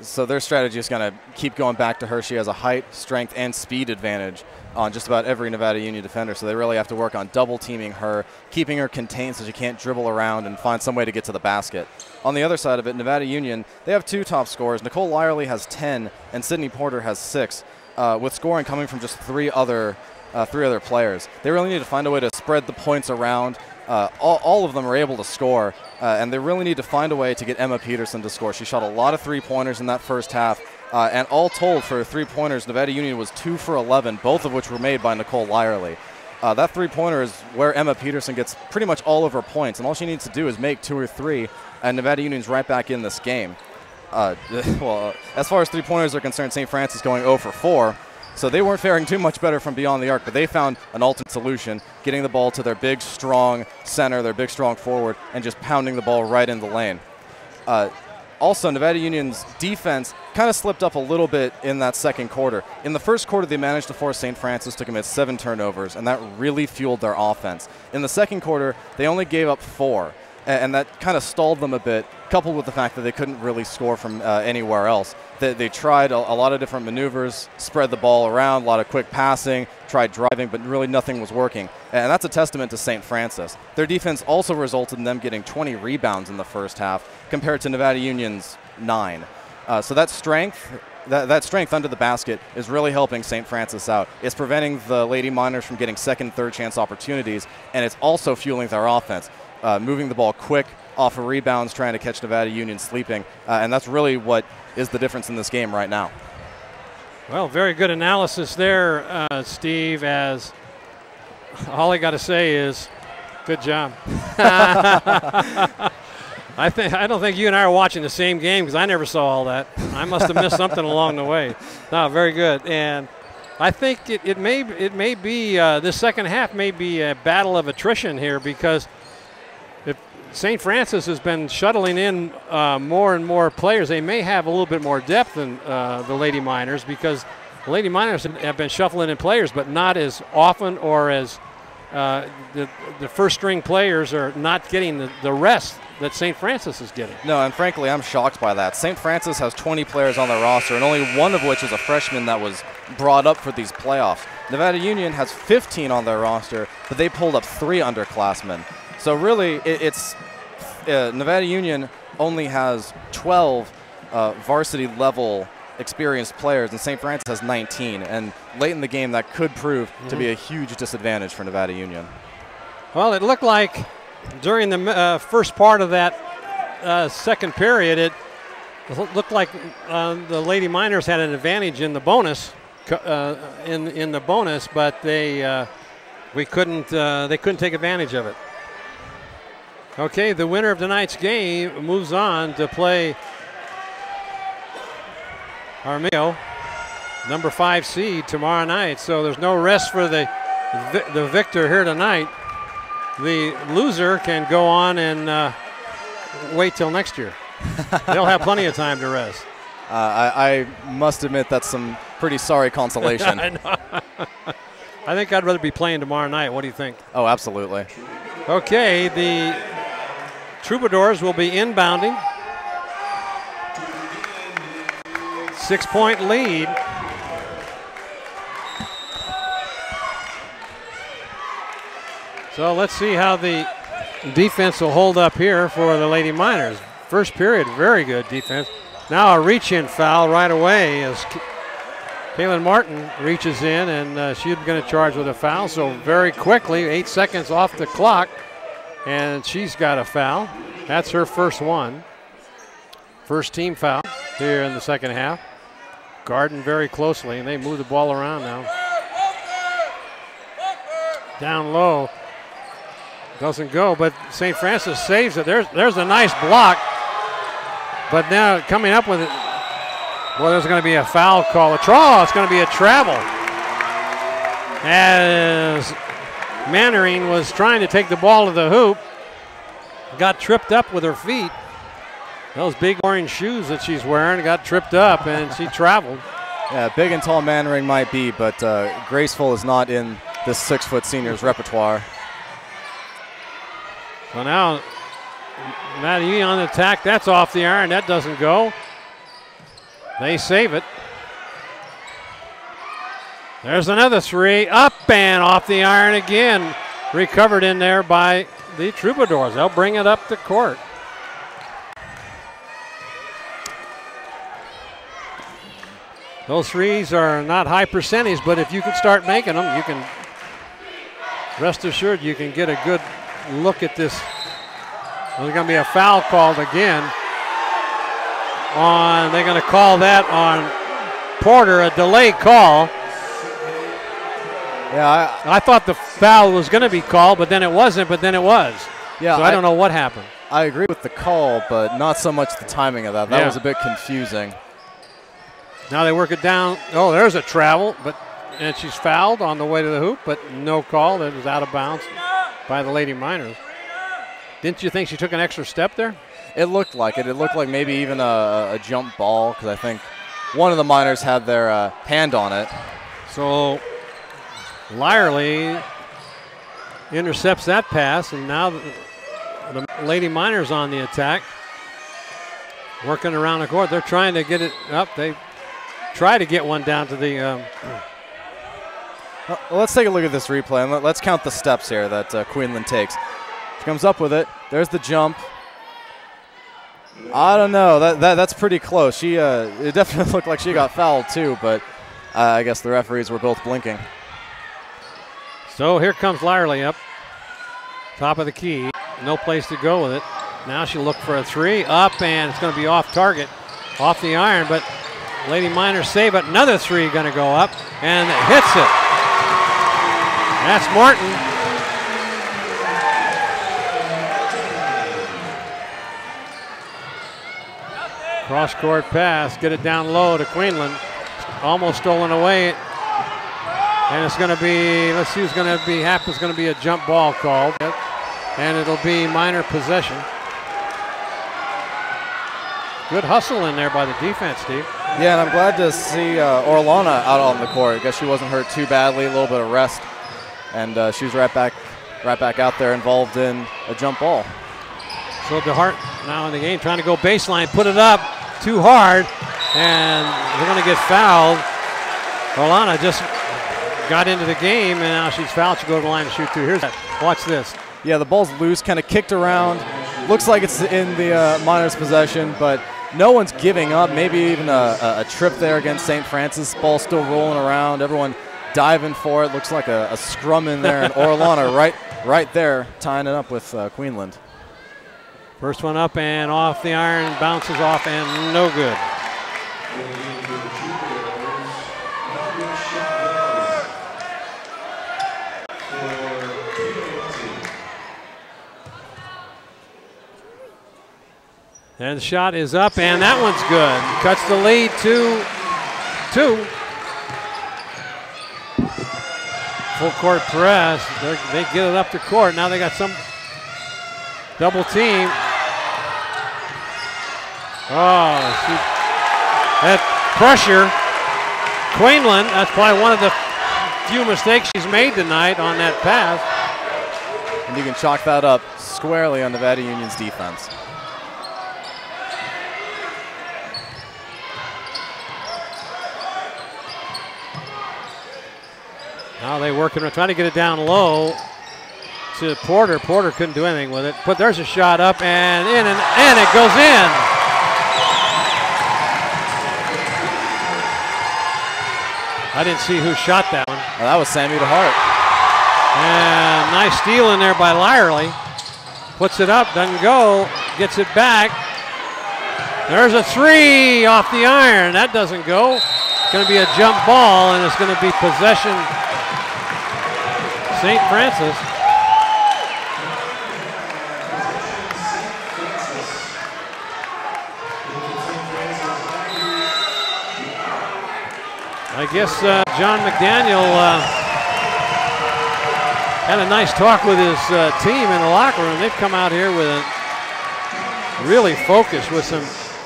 So their strategy is going to keep going back to her. She has a height, strength, and speed advantage on just about every Nevada Union defender. So they really have to work on double teaming her, keeping her contained so she can't dribble around and find some way to get to the basket. On the other side of it, Nevada Union, they have two top scorers. Nicole Lyerly has 10 and Sydney Porter has 6, with scoring coming from just three other players. They really need to find a way to spread the points around. All of them are able to score, and they really need to find a way to get Emma Peterson to score. She shot a lot of three-pointers in that first half, and all told for three-pointers, Nevada Union was 2 for 11, both of which were made by Nicole Lyerly. That three-pointer is where Emma Peterson gets pretty much all of her points, and all she needs to do is make 2 or 3, and Nevada Union's right back in this game. Well, as far as three-pointers are concerned, St. Francis going 0 for 4. So they weren't faring too much better from beyond the arc, but they found an ultimate solution, getting the ball to their big, strong center, their big, strong forward, and just pounding the ball right in the lane. Also, Nevada Union's defense kind of slipped up a little bit in that second quarter. In the first quarter, they managed to force St. Francis to commit 7 turnovers, and that really fueled their offense. In the second quarter, they only gave up 4. And that kind of stalled them a bit, coupled with the fact that they couldn't really score from anywhere else. They tried a lot of different maneuvers, spread the ball around, a lot of quick passing, tried driving, but really nothing was working. And that's a testament to St. Francis. Their defense also resulted in them getting 20 rebounds in the first half, compared to Nevada Union's 9. So that strength under the basket is really helping St. Francis out. It's preventing the Lady Miners from getting second, third chance opportunities, and it's also fueling their offense. Moving the ball quick off of rebounds, trying to catch Nevada Union sleeping. And that's really what is the difference in this game right now. Well, very good analysis there, Steve, as all I got to say is good job. I don't think you and I are watching the same game because I never saw all that. I must have missed something along the way. No, very good. And I think it may be this second half may be a battle of attrition here, because if St. Francis has been shuttling in more and more players, they may have a little bit more depth than the Lady Miners, because the Lady Miners have been shuffling in players, but not as often, or as the first string players are not getting the rest that St. Francis is getting. No, and frankly, I'm shocked by that. St. Francis has 20 players on their roster, and only one of which is a freshman that was brought up for these playoffs. Nevada Union has 15 on their roster, but they pulled up 3 underclassmen. So really, it's Nevada Union only has 12 varsity-level experienced players, and St. Francis has 19. And late in the game, that could prove to be a huge disadvantage for Nevada Union. Well, it looked like during the first part of that second period, it looked like the Lady Miners had an advantage in the bonus, in the bonus, but they couldn't take advantage of it. Okay, the winner of tonight's game moves on to play Armijo, number 5 seed, tomorrow night. So there's no rest for the victor here tonight. The loser can go on and wait till next year. They'll have plenty of time to rest. I must admit that's some pretty sorry consolation. I know. I think I'd rather be playing tomorrow night. What do you think? Oh, absolutely. Okay, the Troubadours will be inbounding. 6-point lead. So let's see how the defense will hold up here for the Lady Miners. First period, very good defense. Now a reach-in foul right away as Kaylin Martin reaches in, and she's going to charge with a foul. So very quickly, 8 seconds off the clock, and she's got a foul. That's her first one. First team foul here in the second half. Guarding very closely, and they move the ball around now. Down low. Doesn't go, but St. Francis saves it. There's a nice block. But now coming up with it, well, there's going to be a foul call. It's going to be a travel. As Mannering was trying to take the ball to the hoop, got tripped up with her feet. Those big orange shoes that she's wearing got tripped up, and she traveled. Yeah, big and tall Mannering might be, but graceful is not in this 6-foot senior's repertoire. So now, Maddie on the attack. That's off the iron. That doesn't go. They save it. There's another three. Up and off the iron again. Recovered in there by the Troubadours. They'll bring it up the court. Those threes are not high percentage, but if you can start making them, you can, rest assured, you can get a good look at this. There's going to be a foul called again. They're going to call that on Porter, a delay call. Yeah, I thought the foul was going to be called, but then it wasn't, but then it was. Yeah, so I don't know what happened. I agree with the call, but not so much the timing of that. That was a bit confusing. Now they work it down. Oh, there's a travel, and she's fouled on the way to the hoop, but no call. That was out of bounds by the Lady Miners. Didn't you think she took an extra step there? It looked like it. It looked like maybe even a jump ball, because I think one of the Miners had their hand on it. So Lyerly intercepts that pass, and now the Lady Miners on the attack, working around the court. They're trying to get it up. They try to get one down to the. Well, let's take a look at this replay, and let's count the steps here that Queenland takes. She comes up with it. There's the jump. I don't know. That's pretty close. It definitely looked like she got fouled too, but I guess the referees were both blinking. So here comes Lyerly up, top of the key. No place to go with it. Now she'll look for a three, up, and it's going to be off target, off the iron, but Lady Miners save it. Another three going to go up, and it hits it. That's Martin. Cross-court pass, get it down low to Queenland. Almost stolen away. And it's going to be, let's see who's going to be, happens going to be a jump ball called. And it'll be Miner possession. Good hustle in there by the defense, Steve. Yeah, and I'm glad to see Orlana out on the court. I guess she wasn't hurt too badly, a little bit of rest. And she's right back out there involved in a jump ball. So DeHart now in the game trying to go baseline, put it up too hard, and they're going to get fouled. Orlana just got into the game, and now she's fouled. She'll go to the line to shoot two. Here's that. Watch this. Yeah, the ball's loose, kind of kicked around. Looks like it's in the Miners' possession, but no one's giving up. Maybe even a trip there against St. Francis. Ball still rolling around. Everyone diving for it. Looks like a scrum in there, and Orlana right there tying it up with Queenland. First one up and off the iron, bounces off and no good. And the shot is up, and that one's good. Cuts the lead to 2. Full court press. They get it up to court. Now they got some double team. Oh, that pressure. Quinlan, that's probably one of the few mistakes she's made tonight on that pass. And you can chalk that up squarely on Nevada Union's defense. Now they working, trying to get it down low to Porter. Porter couldn't do anything with it, but there's a shot up and in, and it goes in. I didn't see who shot that one. Well, that was Sammy DeHart. And nice steal in there by Lyerly. Puts it up, doesn't go, gets it back. There's a 3 off the iron. That doesn't go. It's going to be a jump ball, and it's going to be possession St. Francis. I guess John McDaniel had a nice talk with his team in the locker room. They've come out here with a really focused with some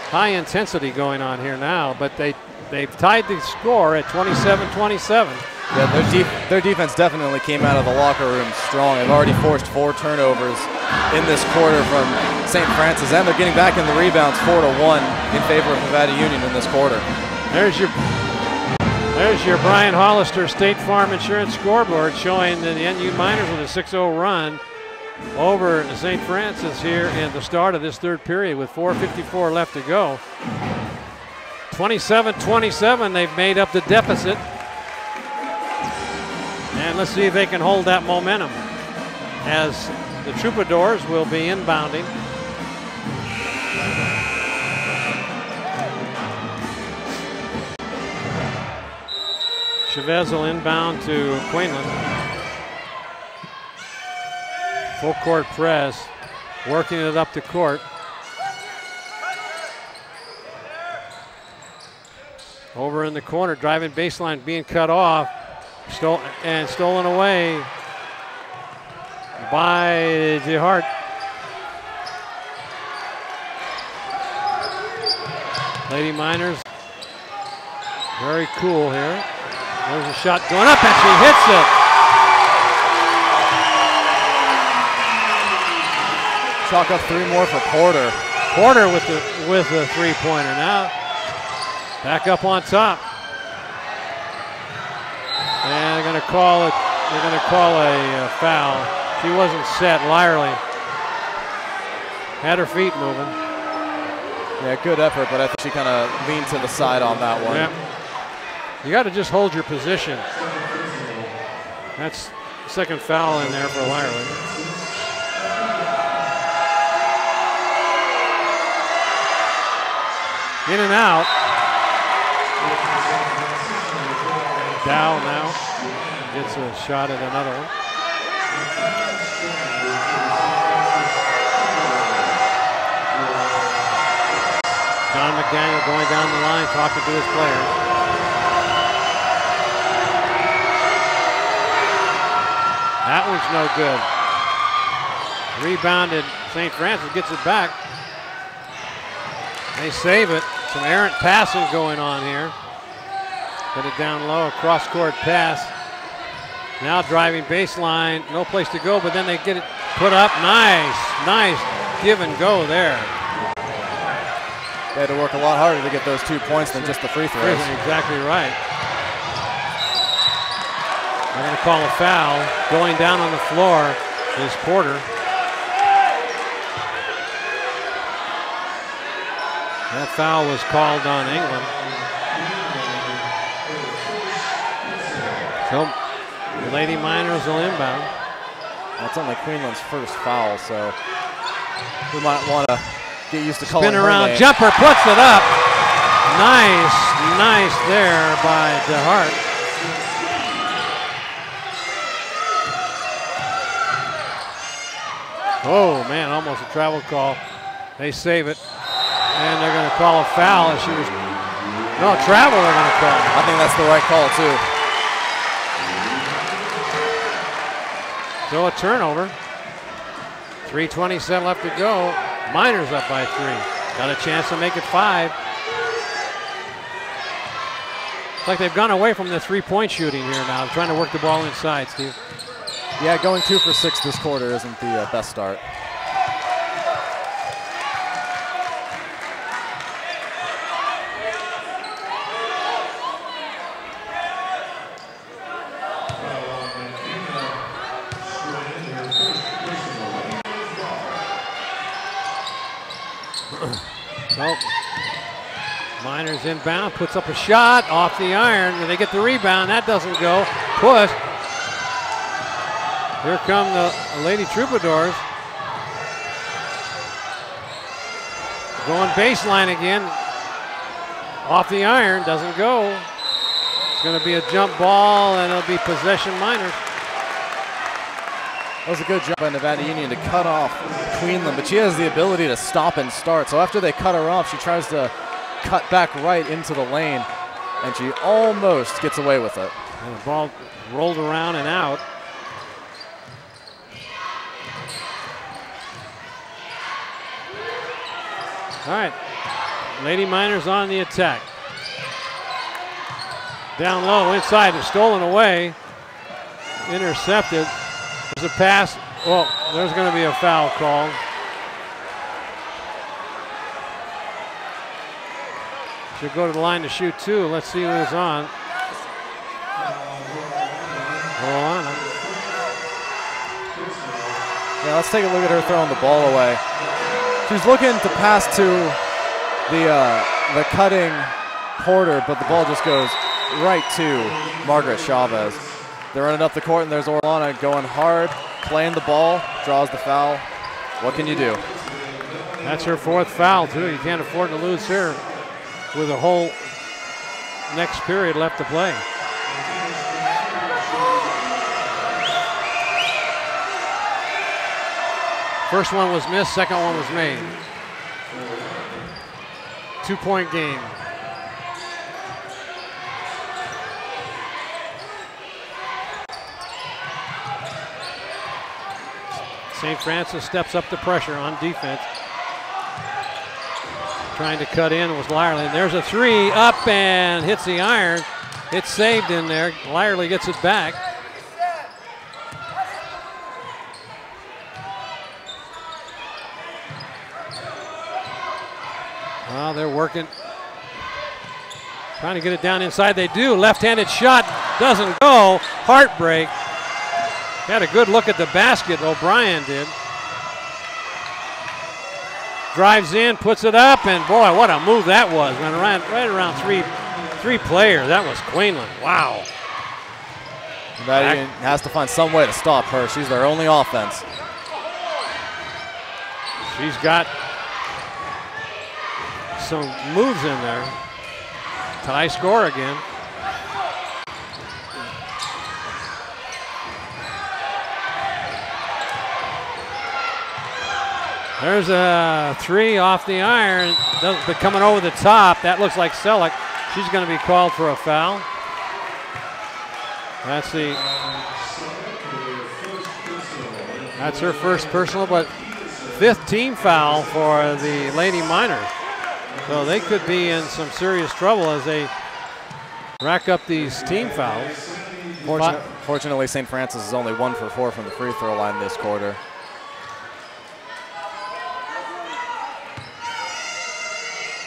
high intensity going on here now, but they've tied the score at 27-27. Yeah, their defense definitely came out of the locker room strong. They've already forced 4 turnovers in this quarter from St. Francis, and they're getting back in the rebounds 4-1 in favor of Nevada Union in this quarter. There's your Brian Hollister State Farm Insurance scoreboard showing the NU Miners with a 6-0 run over St. Francis here at the start of this third period with 4:54 left to go. 27-27, they've made up the deficit. And let's see if they can hold that momentum as the Troubadours will be inbounding. Chavez will inbound to Quinlan. Full court press, working it up the court. Over in the corner, driving baseline, being cut off. Stolen away by DeHart. Lady Miners, very cool here. There's a shot going up and she hits it. Chalk up 3 more for Porter. Porter with the three-pointer now. Back up on top. And they're going to call it. They're going to call a foul. She wasn't set. Lyerly had her feet moving. Yeah, good effort, but I think she kind of leaned to the side on that one. Yeah. You got to just hold your position. That's the second foul in there for Lyerly. In and out. Dow now gets a shot at another one. John McDaniel going down the line, talking to his players. That one's no good. Rebounded. St. Francis gets it back. They save it. Some errant passing going on here. Put it down low, a cross-court pass. Now driving baseline, no place to go, but then they get it put up. Nice give and go there. They had to work a lot harder to get those 2 points than just the free throws. Exactly right. They're going to call a foul. Going down on the floor is Porter. That foul was called on England. So the Lady Miners will inbound. That's only Queenland's first foul, so we might want to get used to calling Spin her around, name. jumper, puts it up. Nice there by DeHart. Oh man, almost a travel call. They save it. And they're going to call a foul as she was, no, travel they're going to call. I think that's the right call too. So a turnover. 3:27 left to go. Miners up by 3. Got a chance to make it 5. It's like they've gone away from the three-point shooting here now, trying to work the ball inside, Steve. Yeah, going 2 for 6 this quarter isn't the best start. So, Miners inbound, puts up a shot off the iron, and they get the rebound. That doesn't go. Push. Here come the Lady Troubadours. Going baseline again. Off the iron, doesn't go. It's going to be a jump ball, and it'll be possession Miners. That was a good job by Nevada Union to cut off Queenland, but she has the ability to stop and start. So after they cut her off, she tries to cut back right into the lane, and she almost gets away with it. And the ball rolled around and out. All right, Lady Miners on the attack. Down low, inside, it's stolen away. Intercepted. There's a pass. Well, there's going to be a foul called. She'll go to the line to shoot 2. Let's see who's on. Olana. Yeah, let's take a look at her throwing the ball away. She's looking to pass to the cutting Porter, but the ball just goes right to Margaret Chavez. They're running up the court, and there's Orlana going hard, playing the ball, draws the foul. What can you do? That's her 4th foul, too. You can't afford to lose here with a whole next period left to play. First one was missed, second one was made. 2-point game. St. Francis steps up the pressure on defense. Trying to cut in was Lyerly. And there's a 3 up and hits the iron. It's saved in there. Lyerly gets it back. Well, they're working. Trying to get it down inside. They do. Left-handed shot doesn't go. Heartbreak. Had a good look at the basket, O'Brien did. Drives in, puts it up, and boy, what a move that was. Went around, right around three players. That was Queenland. Wow. Nevada Union has to find some way to stop her. She's their only offense. She's got some moves in there. Tie score again. There's a 3 off the iron, but coming over the top. That looks like Selleck. She's going to be called for a foul. That's her first personal, but 5th team foul for the Lady Miners. So they could be in some serious trouble as they rack up these team fouls. Fortunately, St. Francis is only 1 for 4 from the free throw line this quarter.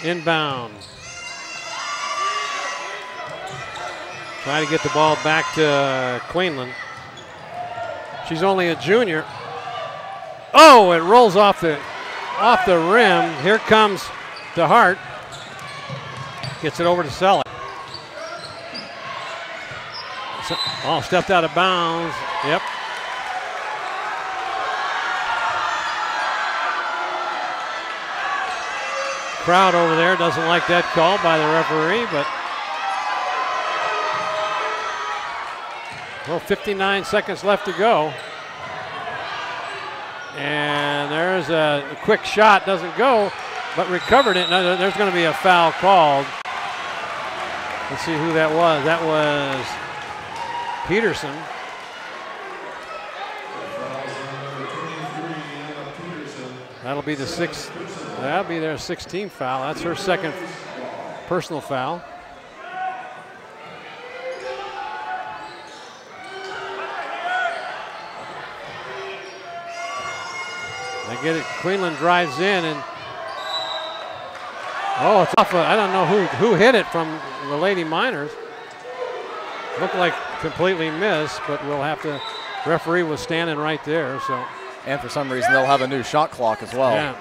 Inbound. Trying to get the ball back to Queenland. She's only a junior. Oh, it rolls off the rim. Here comes DeHart. Gets it over to Selleck. Oh, stepped out of bounds. Yep. Crowd over there doesn't like that call by the referee, but well, 59 seconds left to go. And there's a quick shot, doesn't go. but recovered it. No, there's going to be a foul called. Let's see who that was. That was Peterson. That'll be the sixth. That'll be their 16th foul. That's her second personal foul. They get it. Queenland drives in and it's off. I don't know who hit it from the Lady Miners. Looked like completely missed, but we'll have to. Referee was standing right there, so. And for some reason, they'll have a new shot clock as well. Yeah.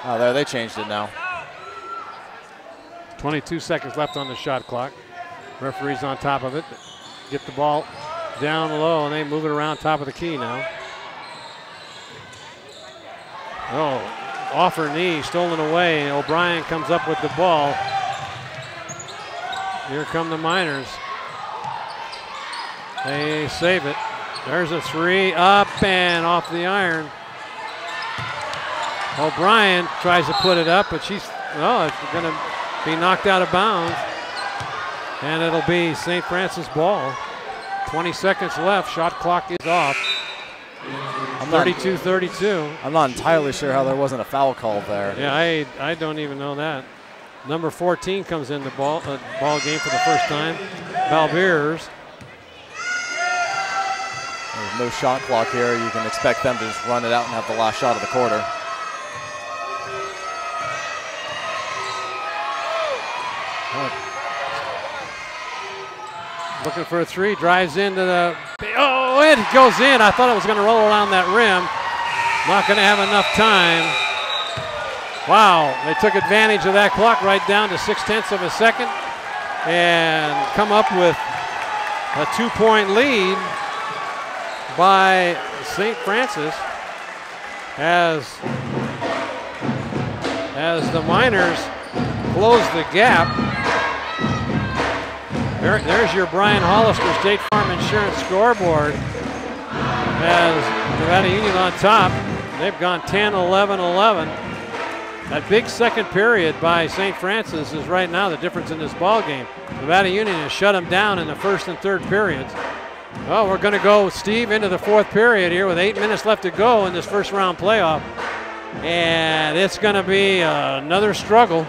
Oh, there, they changed it now. 22 seconds left on the shot clock. Referee's on top of it. Get the ball down low, and they move it around top of the key now. Oh, off her knee, stolen away. O'Brien comes up with the ball. Here come the Miners. They save it. There's a three, up and off the iron. O'Brien tries to put it up, but it's going to be knocked out of bounds. And it'll be St. Francis ball. 20 seconds left, shot clock is off. 32-32. I'm not entirely sure how there wasn't a foul call there. Yeah, I don't even know that. Number 14 comes in the ball game for the first time. Balbiers. There's no shot clock here. You can expect them to just run it out and have the last shot of the quarter. Looking for a three, drives into the, it goes in. I thought it was going to roll around that rim. Not going to have enough time. Wow, they took advantage of that clock right down to 0.6 of a second and come up with a 2-point lead by St. Francis as the Miners close the gap. There's your Brian Hollister State Farm Insurance scoreboard. As Nevada Union on top, they've gone 10, 11, 11. That big second period by St. Francis is right now the difference in this ball game. Nevada Union has shut them down in the first and third periods. Well, we're going to go, Steve, into the fourth period here with 8 minutes left to go in this first round playoff. And it's going to be another struggle.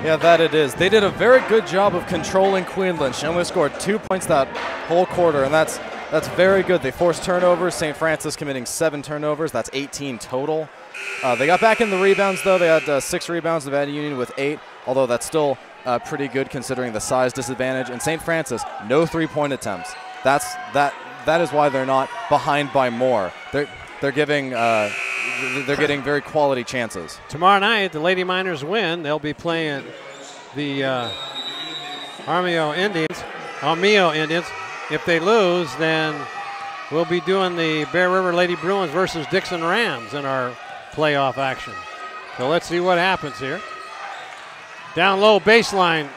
Yeah, that it is. They did a very good job of controlling Queenland. She only scored 2 points that whole quarter, and that's very good. They forced turnovers. St. Francis committing 7 turnovers. That's 18 total. They got back in the rebounds, though. They had 6 rebounds. Nevada Union with 8, although that's still pretty good considering the size disadvantage. And St. Francis, no 3-point attempts. That is why they're not behind by more. They're getting very quality chances. Tomorrow night, the Lady Miners win. They'll be playing the Armio Indians. If they lose, then we'll be doing the Bear River Lady Bruins versus Dixon Rams in our playoff action. So let's see what happens here. Down low baseline.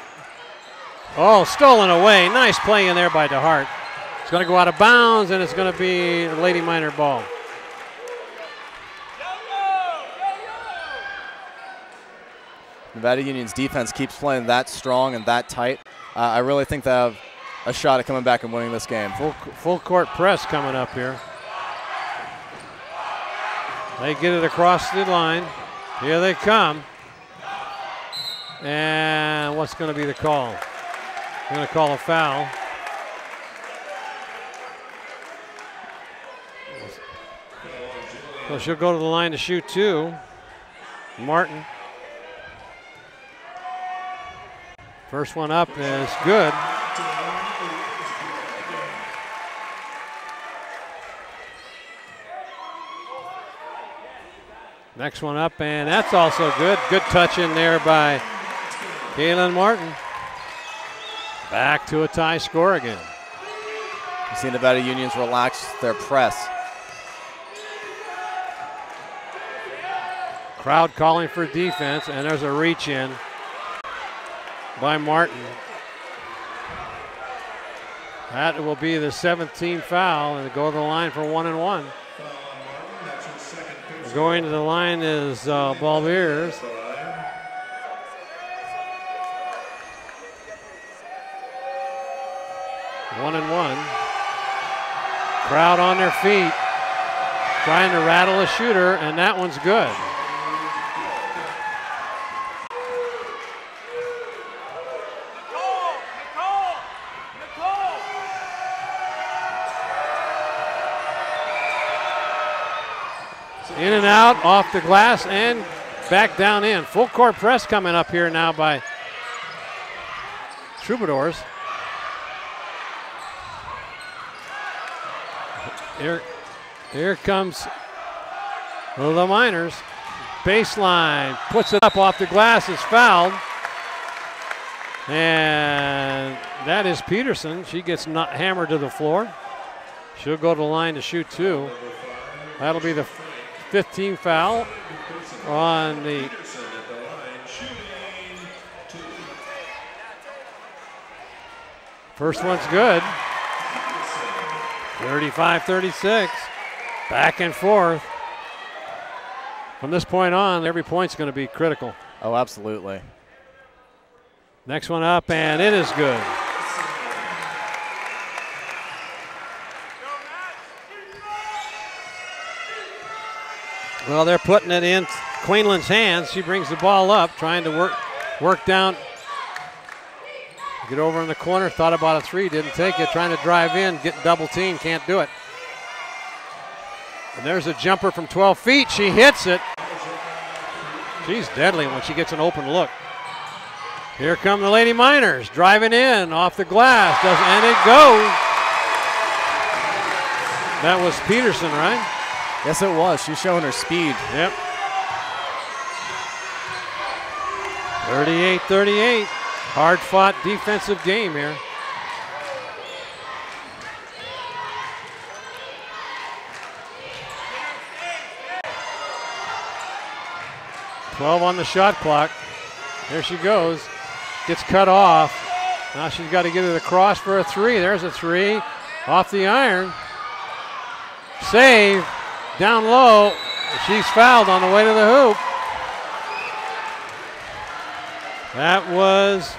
Oh, stolen away. Nice play in there by DeHart. It's going to go out of bounds, and it's going to be a Lady Miner ball. Nevada Union's defense keeps playing that strong and that tight. I really think they have a shot at coming back and winning this game. Full court press coming up here. They get it across the line. Here they come. And what's going to be the call? They're going to call a foul. So she'll go to the line to shoot 2. Martin. First one up is good. Next one up, and that's also good. Good touch in there by Kaylin Martin. Back to a tie score again. You see Nevada Union's relax their press. Crowd calling for defense, and there's a reach in by Martin. That will be the 17th foul, and go to the line for 1 and 1. Going to the line is Balbiers. 1 and 1. Crowd on their feet, trying to rattle a shooter, and that one's good. In and out, off the glass, and back down in. Full court press coming up here now by Troubadours. Here comes the Miners. Baseline, puts it up off the glass, is fouled. And that is Peterson. She gets hammered to the floor. She'll go to the line to shoot 2. That'll be the 15th foul on the first one's good. 35-36, back and forth. From this point on, every point's going to be critical. Oh, absolutely. Next one up, and it is good. Well, they're putting it in Queenland's hands. She brings the ball up, trying to work down. Get over in the corner, thought about a 3, didn't take it. Trying to drive in, get double team, can't do it. And there's a jumper from 12 feet. She hits it. She's deadly when she gets an open look. Here come the Lady Miners, driving in off the glass, and it goes. That was Peterson, right? Yes, it was. She's showing her speed. Yep. 38-38. Hard-fought defensive game here. .12 on the shot clock. There she goes. Gets cut off. Now she's got to get it across for a 3. There's a 3. Off the iron. Save. Down low. She's fouled on the way to the hoop. That was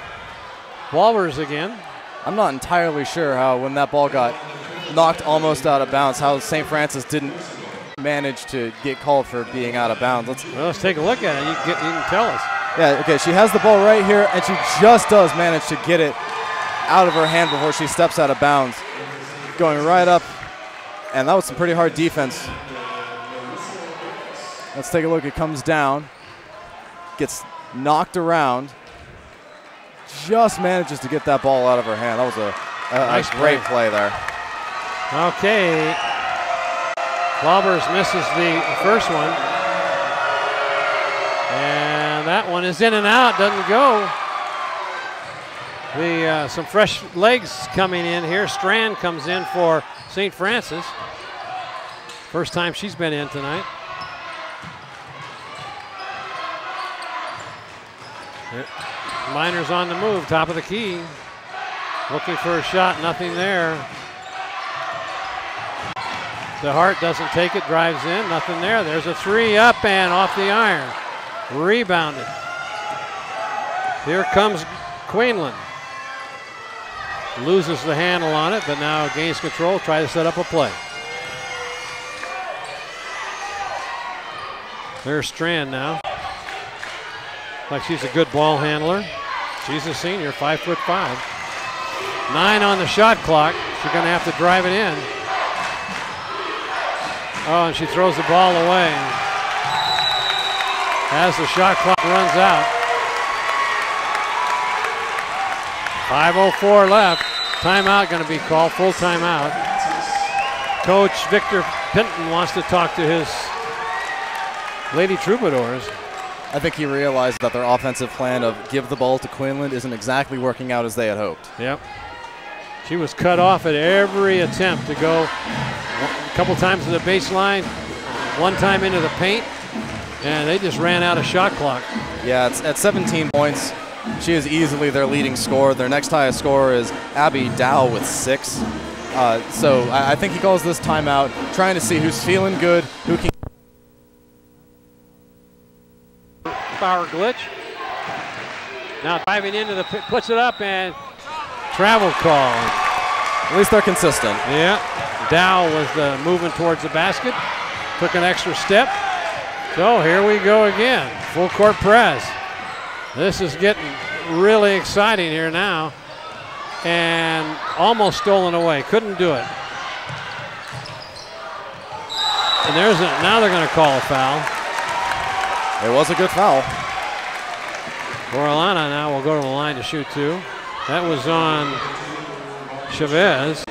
Walvers again. I'm not entirely sure how, when that ball got knocked almost out of bounds, how St. Francis didn't manage to get called for being out of bounds. Let's take a look at it. You can tell us. Yeah, okay, she has the ball right here, and she just does manage to get it out of her hand before she steps out of bounds. Going right up, and that was some pretty hard defense. Let's take a look. It comes down, gets knocked around, just manages to get that ball out of her hand. That was a nice great play there. Okay. Walvers misses the first one. And that one is in and out, doesn't go. Some fresh legs coming in here. Strand comes in for St. Francis. First time she's been in tonight. Miners on the move, top of the key. Looking for a shot, nothing there. DeHart doesn't take it, drives in, nothing there. There's a 3 up and off the iron. Rebounded. Here comes Queenland. Loses the handle on it, but now gains control, try to set up a play. There's Strand now. Like she's a good ball handler. She's a senior, 5'5". 9 on the shot clock. She's gonna have to drive it in. Oh, and she throws the ball away. As the shot clock runs out. 5:04 left. Timeout gonna be called, full timeout. Coach Victor Pinton wants to talk to his Lady Troubadours. I think he realized that their offensive plan of give the ball to Queenland isn't exactly working out as they had hoped. Yep. She was cut off at every attempt to go a couple times to the baseline, one time into the paint, and they just ran out of shot clock. Yeah, it's at 17 points. She is easily their leading scorer. Their next highest scorer is Abby Dow with 6. So I think he calls this timeout, trying to see who's feeling good, who can. Power glitch. Now driving into the pit, puts it up and travel call. At least they're consistent. Yeah. Dow was moving towards the basket, took an extra step. So here we go again. Full court press. This is getting really exciting here now. And almost stolen away. Couldn't do it. And now they're going to call a foul. It was a good foul. Orellana now will go to the line to shoot 2. That was on Chavez.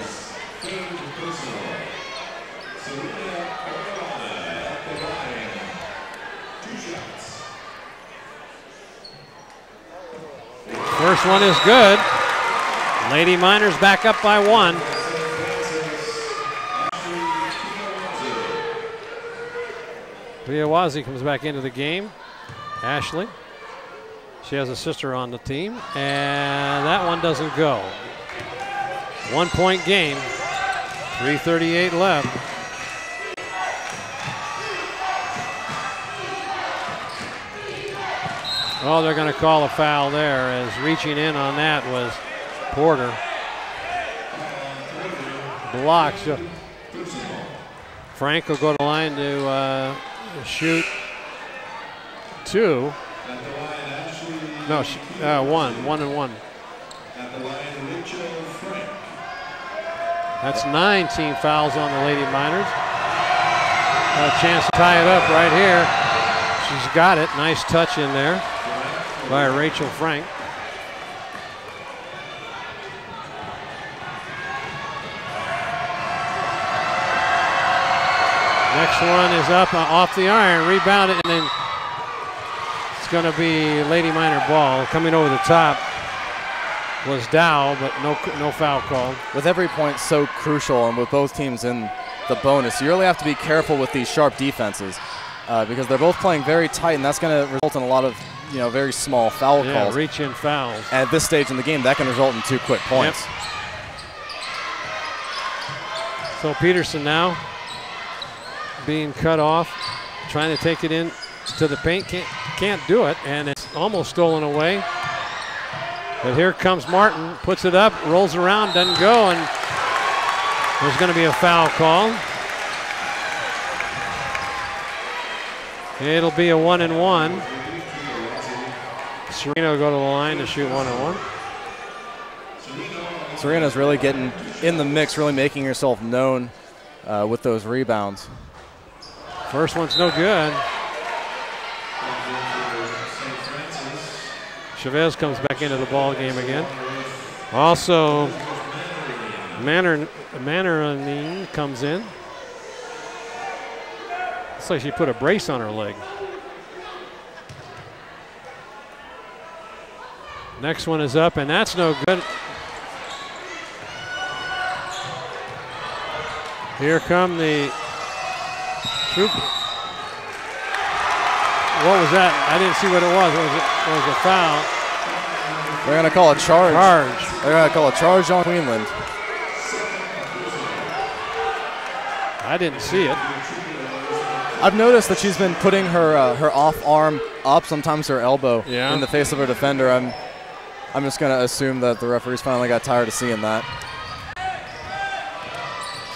First one is good. Lady Miners back up by 1. Viawazi comes back into the game. Ashley. She has a sister on the team, and that one doesn't go. 1 point game, 3:38 left. Oh, they're going to call a foul there, as reaching in on that was Porter. Blocks. Frank will go to the line to shoot 2. No, 1 and 1. That's 19 fouls on the Lady Miners. A chance to tie it up right here. She's got it. Nice touch in there by Rachel Frank. Next one is up off the iron, rebounded, and then it's going to be Lady Miner ball. Coming over the top was Dow, but no foul called. With every point so crucial, and with both teams in the bonus, you really have to be careful with these sharp defenses because they're both playing very tight, and that's going to result in a lot of very small foul calls. Reach-in fouls. And at this stage in the game, that can result in 2 quick points. Yep. So Peterson now being cut off, trying to take it in to the paint, can't do it, and it's almost stolen away. But here comes Martin, puts it up, rolls around, doesn't go, and there's going to be a foul call. It'll be a 1 and 1. Serena will go to the line to shoot 1 and 1. Serena's really getting in the mix, really making herself known with those rebounds. First one's no good. Chavez comes back into the ball game again. Also, Mannering comes in. Looks like she put a brace on her leg. Next one is up, and that's no good. Here come the troop. What was that? I didn't see what it was. It was a foul. They're going to call a charge. They're going to call a charge on Queenland. I didn't see it. I've noticed that she's been putting her off arm up, sometimes her elbow, in the face of her defender. I'm just going to assume that the referees finally got tired of seeing that.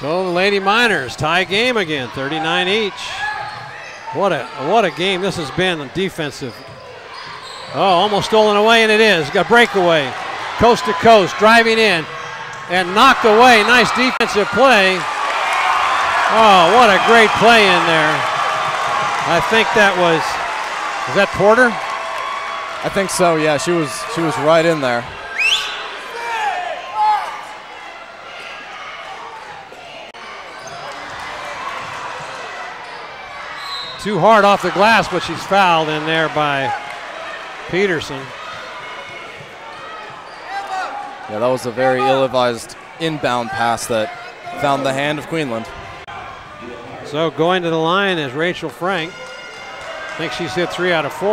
So the Lady Miners tie game again, 39 each. What a game this has been defensive. Oh, almost stolen away, and it is. Got breakaway, coast to coast, driving in, and knocked away. Nice defensive play. Oh, what a great play in there. I think that was that Porter? I think so, yeah. She was right in there. Too hard off the glass, but she's fouled in there by Peterson. Yeah, that was a very ill-advised inbound pass that found the hand of Queenland. So going to the line is Rachel Frank. I think she's hit 3 out of 4.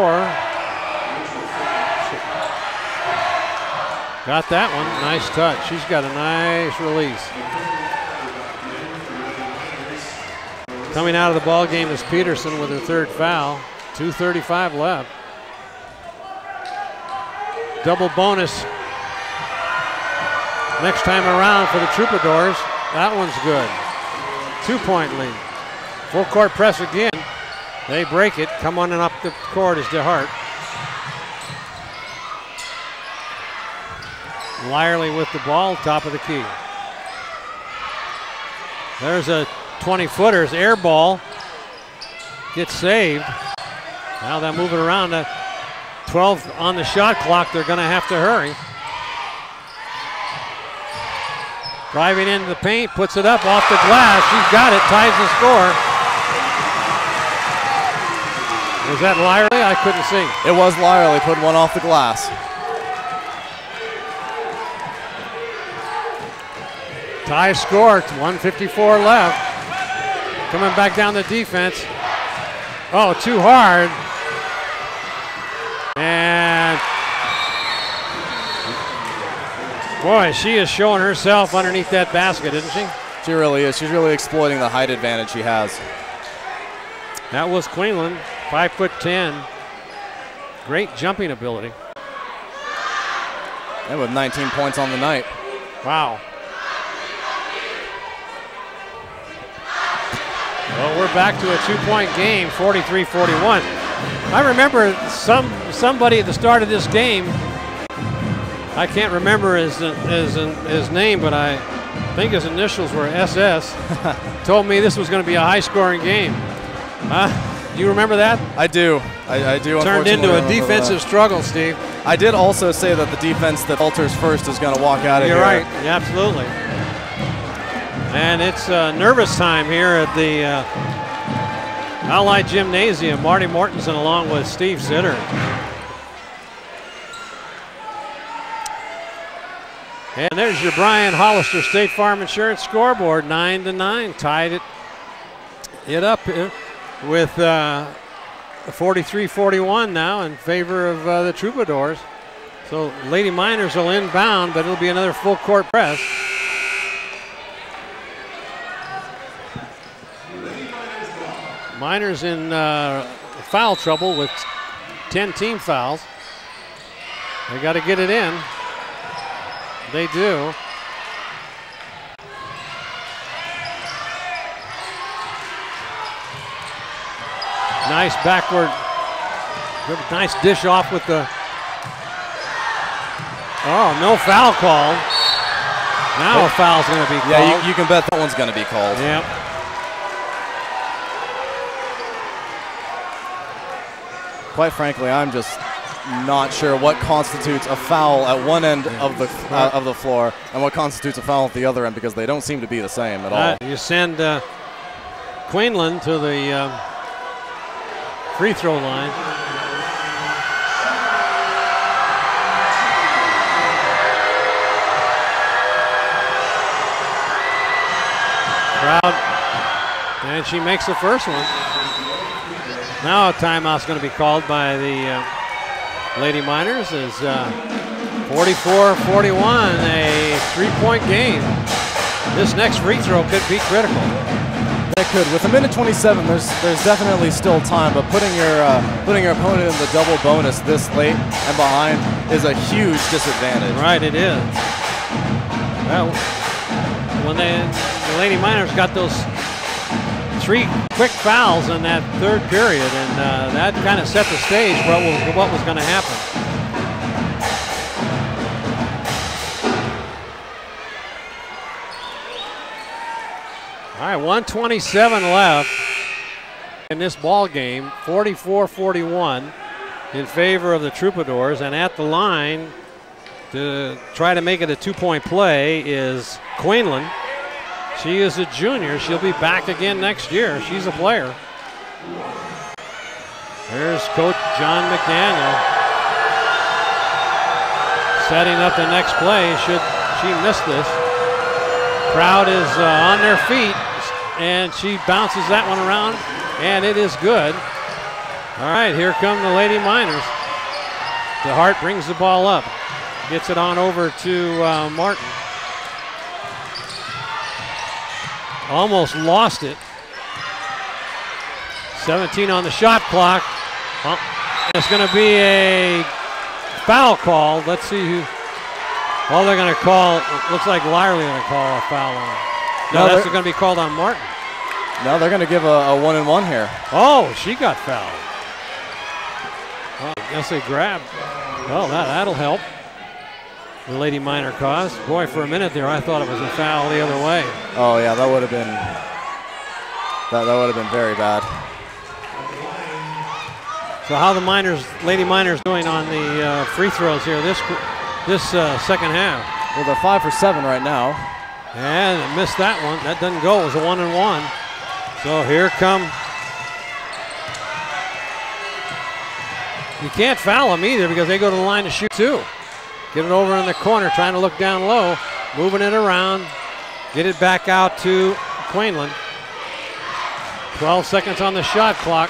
Got that one. Nice touch. She's got a nice release. Coming out of the ball game is Peterson with her third foul. 2:35 left. Double bonus next time around for the Troubadours. That one's good. 2-point lead. Full court press again. They break it. Come on and up the court is DeHart. Lyerly with the ball, top of the key. There's a 20-footer, air ball. Gets saved. Now they'll move it around. 12 on the shot clock. They're going to have to hurry. Driving into the paint, puts it up off the glass. She's got it, ties the score. Was that Lyerly? I couldn't see. It was Lyerly, put one off the glass. Tie score, 1:54 left. Coming back down the defense. Oh, too hard. And boy, she is showing herself underneath that basket, isn't she? She really is. She's really exploiting the height advantage she has. That was Queenland, 5'10". Great jumping ability. And with 19 points on the night. Wow. Well, we're back to a 2-point game, 43-41. I remember somebody at the start of this game, I can't remember his name, but I think his initials were SS, told me this was going to be a high-scoring game. Do you remember that? I do. I do. Turned into a defensive struggle, Steve. I did also say that the defense that falters first is going to walk out of here. You're right. Yeah, absolutely. And it's nervous time here at the Allied Gymnasium. Marty Mortensen along with Steve Zitter. And there's your Brian Hollister State Farm Insurance scoreboard, 9-9. Tied it up with 43-41 now in favor of the Troubadours. So Lady Miners will inbound, but it'll be another full court press. Miners in foul trouble with 10 team fouls. They got to get it in. They do. Nice backward, good, nice dish off with the, oh, no foul called. Now a foul's going to be called. Yeah, you can bet that one's going to be called. Yep. Quite frankly, I'm just not sure what constitutes a foul at one end of the floor and what constitutes a foul at the other end, because they don't seem to be the same at all. You send Queenland to the free throw line. Crowd, and she makes the first one. Now a timeout's going to be called by the Lady Miners. Is 44-41, a 3-point game. This next free throw could be critical. It could. With a minute 27, there's definitely still time, but putting your opponent in the double bonus this late and behind is a huge disadvantage. Right, it is. Well, when the Lady Miners got those 3 quick fouls in that third period, and that kind of set the stage for what was going to happen. All right, 1:27 left in this ball game, 44-41 in favor of the Troubadours, and at the line to try to make it a 2-point play is Queenland. She is a junior. She'll be back again next year. She's a player. There's Coach John McDaniel setting up the next play should she miss this. Crowd is on their feet, and she bounces that one around, and it is good. All right, here come the Lady Miners. DeHart brings the ball up. Gets it on over to Martin. Almost lost it. 17 on the shot clock. Well, it's going to be a foul call. Let's see who. Oh, they're going to call. Looks like Lyerly going to call a foul on. No, that's going to be called on Martin. No, they're going to give a 1-and-1 here. Oh, she got fouled. Well, I guess they grabbed. Well, that'll help. The Lady Miner cause. Boy, for a minute there, I thought it was a foul the other way. Oh yeah, that would have been very bad. So how the Lady Miners doing on the free throws here this second half? Well, they're 5 for 7 right now. And they missed that one. That doesn't go. It was a 1-and-1. So here come. You can't foul them either because they go to the line to shoot too. Get it over in the corner, trying to look down low, moving it around, get it back out to Quinlan. 12 seconds on the shot clock.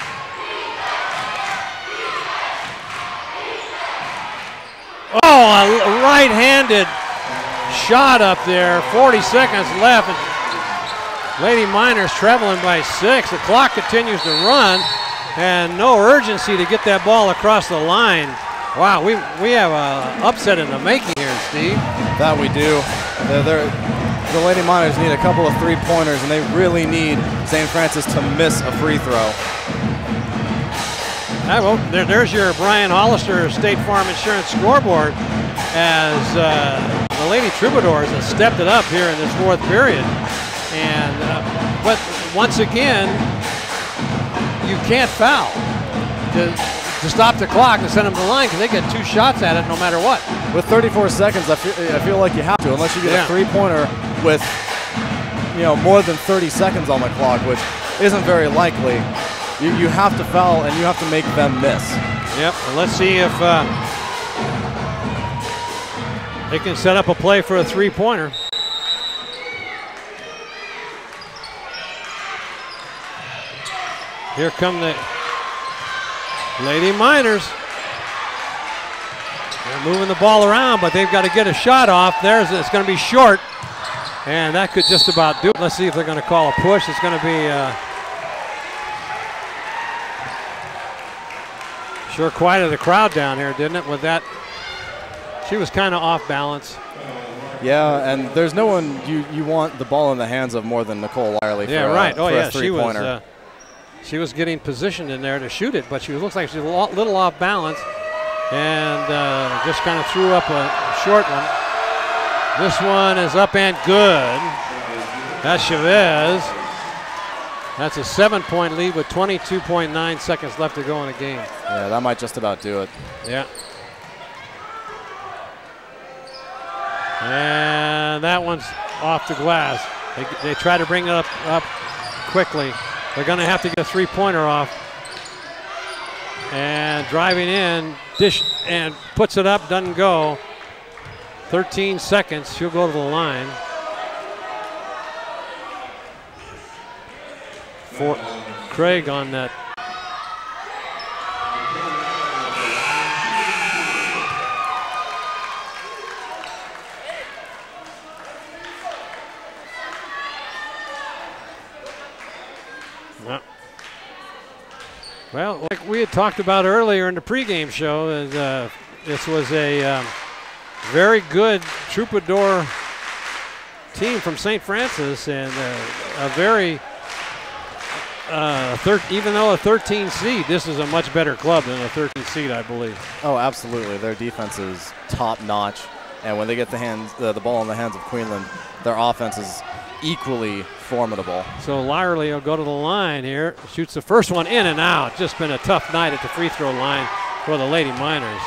Oh, a right-handed shot up there, 40 seconds left. And Lady Miners traveling by 6. The clock continues to run, and no urgency to get that ball across the line. Wow, we have an upset in the making here, Steve. That we do. The Lady Miners need a couple of three-pointers, and they really need St. Francis to miss a free throw. There's your Brian Hollister State Farm Insurance scoreboard as the Lady Troubadours have stepped it up here in this fourth period. And but once again, you can't foul to stop the clock and send them to the line because they get 2 shots at it no matter what. With 34 seconds, I feel like you have to, unless you get a three-pointer with more than 30 seconds on the clock, which isn't very likely. You have to foul and you have to make them miss. Yep, and let's see if they can set up a play for a three-pointer. Here come the Lady Miners. They're moving the ball around, but they've got to get a shot off. It's going to be short, and that could just about do it. Let's see if they're going to call a push. It's going to be sure quieted the crowd down here, didn't it? With that, she was kind of off balance. Yeah, and there's no one you want the ball in the hands of more than Nicole Lyerly. Yeah, right. Oh, yeah, three-pointer. She was getting positioned in there to shoot it, but she looks like she's a little off balance and just kind of threw up a short one. This one is up and good. That's Chavez. That's a 7-point lead with 22.9 seconds left to go in the game. Yeah, that might just about do it. Yeah. And that one's off the glass. They try to bring it up quickly. They're going to have to get a three-pointer off. And driving in, dish and puts it up, doesn't go. 13 seconds, she'll go to the line. For Craig on that. Well, like we had talked about earlier in the pregame show, this was a very good Troubadour team from St. Francis, and a very, even though a 13 seed, this is a much better club than a 13 seed, I believe. Oh, absolutely. Their defense is top notch, and when they get the ball in the hands of Quinlan, their offense is equally formidable. So Lyerly will go to the line here, shoots the first one in and out. Just been a tough night at the free throw line for the Lady Miners.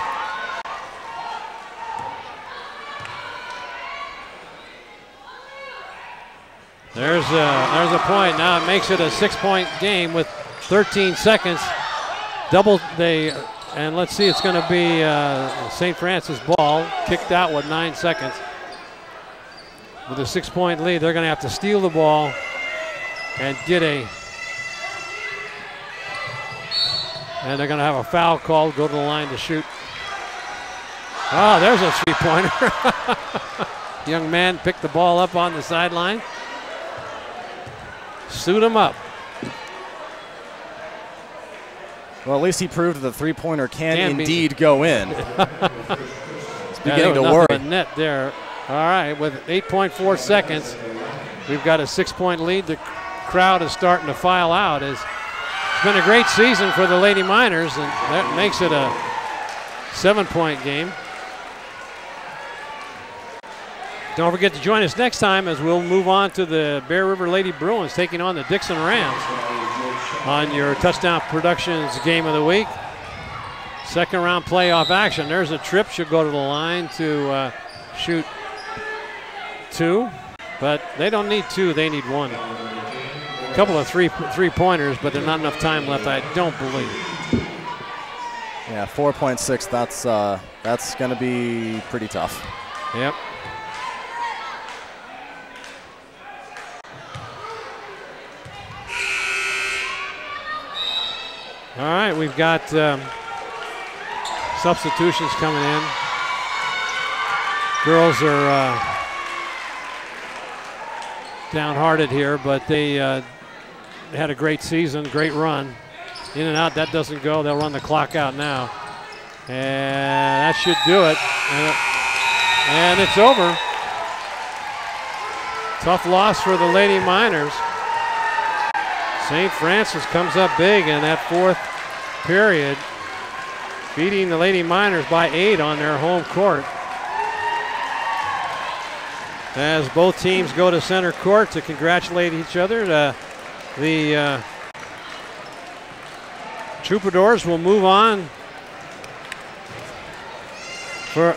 There's a point. Now it makes it a 6-point game with 13 seconds. And let's see, it's going to be St. Francis ball, kicked out with 9 seconds. With a 6-point lead, they're going to have to steal the ball and and they're going to have a foul called, go to the line to shoot. Oh, there's a three-pointer. Young man picked the ball up on the sideline. Suit him up. Well, at least he proved that the three-pointer can indeed go in. It's beginning to worry. Net there. All right, with 8.4 seconds, we've got a 6-point lead. The crowd is starting to file out. It's been a great season for the Lady Miners, and that makes it a 7-point game. Don't forget to join us next time as we'll move on to the Bear River Lady Bruins taking on the Dixon Rams on your Touchdown Productions Game of the Week. Second round playoff action. There's a trip. She'll go to the line to shoot 2, but they don't need 2. They need 1. A couple of three-pointers, but there's not enough time left, I don't believe. Yeah, 4.6. That's going to be pretty tough. Yep. All right, we've got substitutions coming in. Girls are downhearted here, but they had a great season, great run. In and out, that doesn't go. They'll run the clock out now. And that should do it. And it's over. Tough loss for the Lady Miners. St. Francis comes up big in that fourth period, beating the Lady Miners by 8 on their home court. As both teams go to center court to congratulate each other, the Troubadours will move on for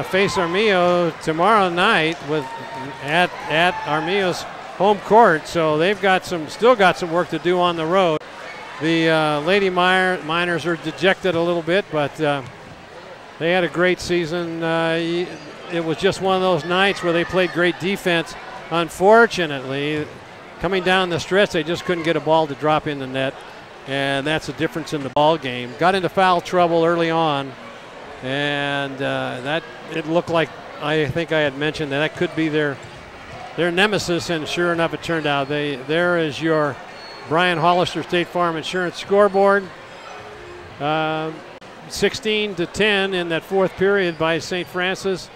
face Armijo tomorrow night at Armijo's home court, so they've still got some work to do on the road. The Lady Miners are dejected a little bit, but they had a great season. It was just one of those nights where they played great defense. Unfortunately, coming down the stretch, they just couldn't get a ball to drop in the net, and that's the difference in the ball game. Got into foul trouble early on, and that it looked like, I think I had mentioned that could be their nemesis, and sure enough, it turned out. There is your Brian Hollister State Farm Insurance scoreboard. 16-10 in that fourth period by St. Francis.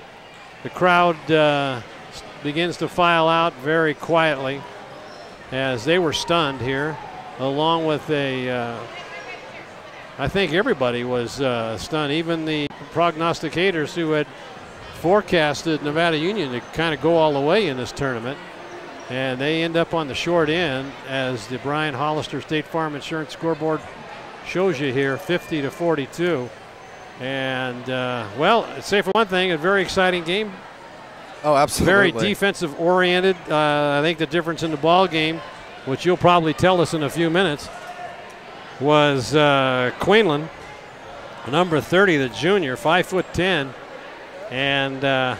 The crowd begins to file out very quietly as they were stunned here, along with I think everybody was stunned, even the prognosticators who had forecasted Nevada Union to kind of go all the way in this tournament, and they end up on the short end, as the Brian Hollister State Farm Insurance scoreboard shows you here, 50-42. And well, say for one thing, a very exciting game. Oh, absolutely. Very defensive oriented. I think the difference in the ball game, which you'll probably tell us in a few minutes, was Queenland, number 30, the junior, 5'10", and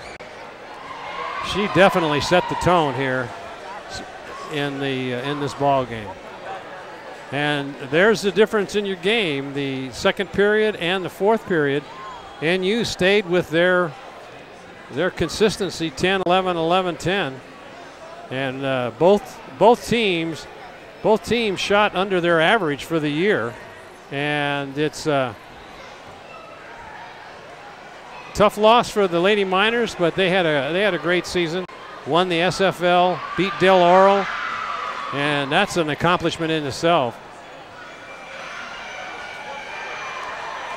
she definitely set the tone here in this ball game. And there's the difference in your game. The second period and the fourth period, NU stayed with their consistency, 10-11, 11-10, and both teams shot under their average for the year, and it's tough loss for the Lady Miners, but they had a great season. Won the SFL, beat Del Oro, and that's an accomplishment in itself.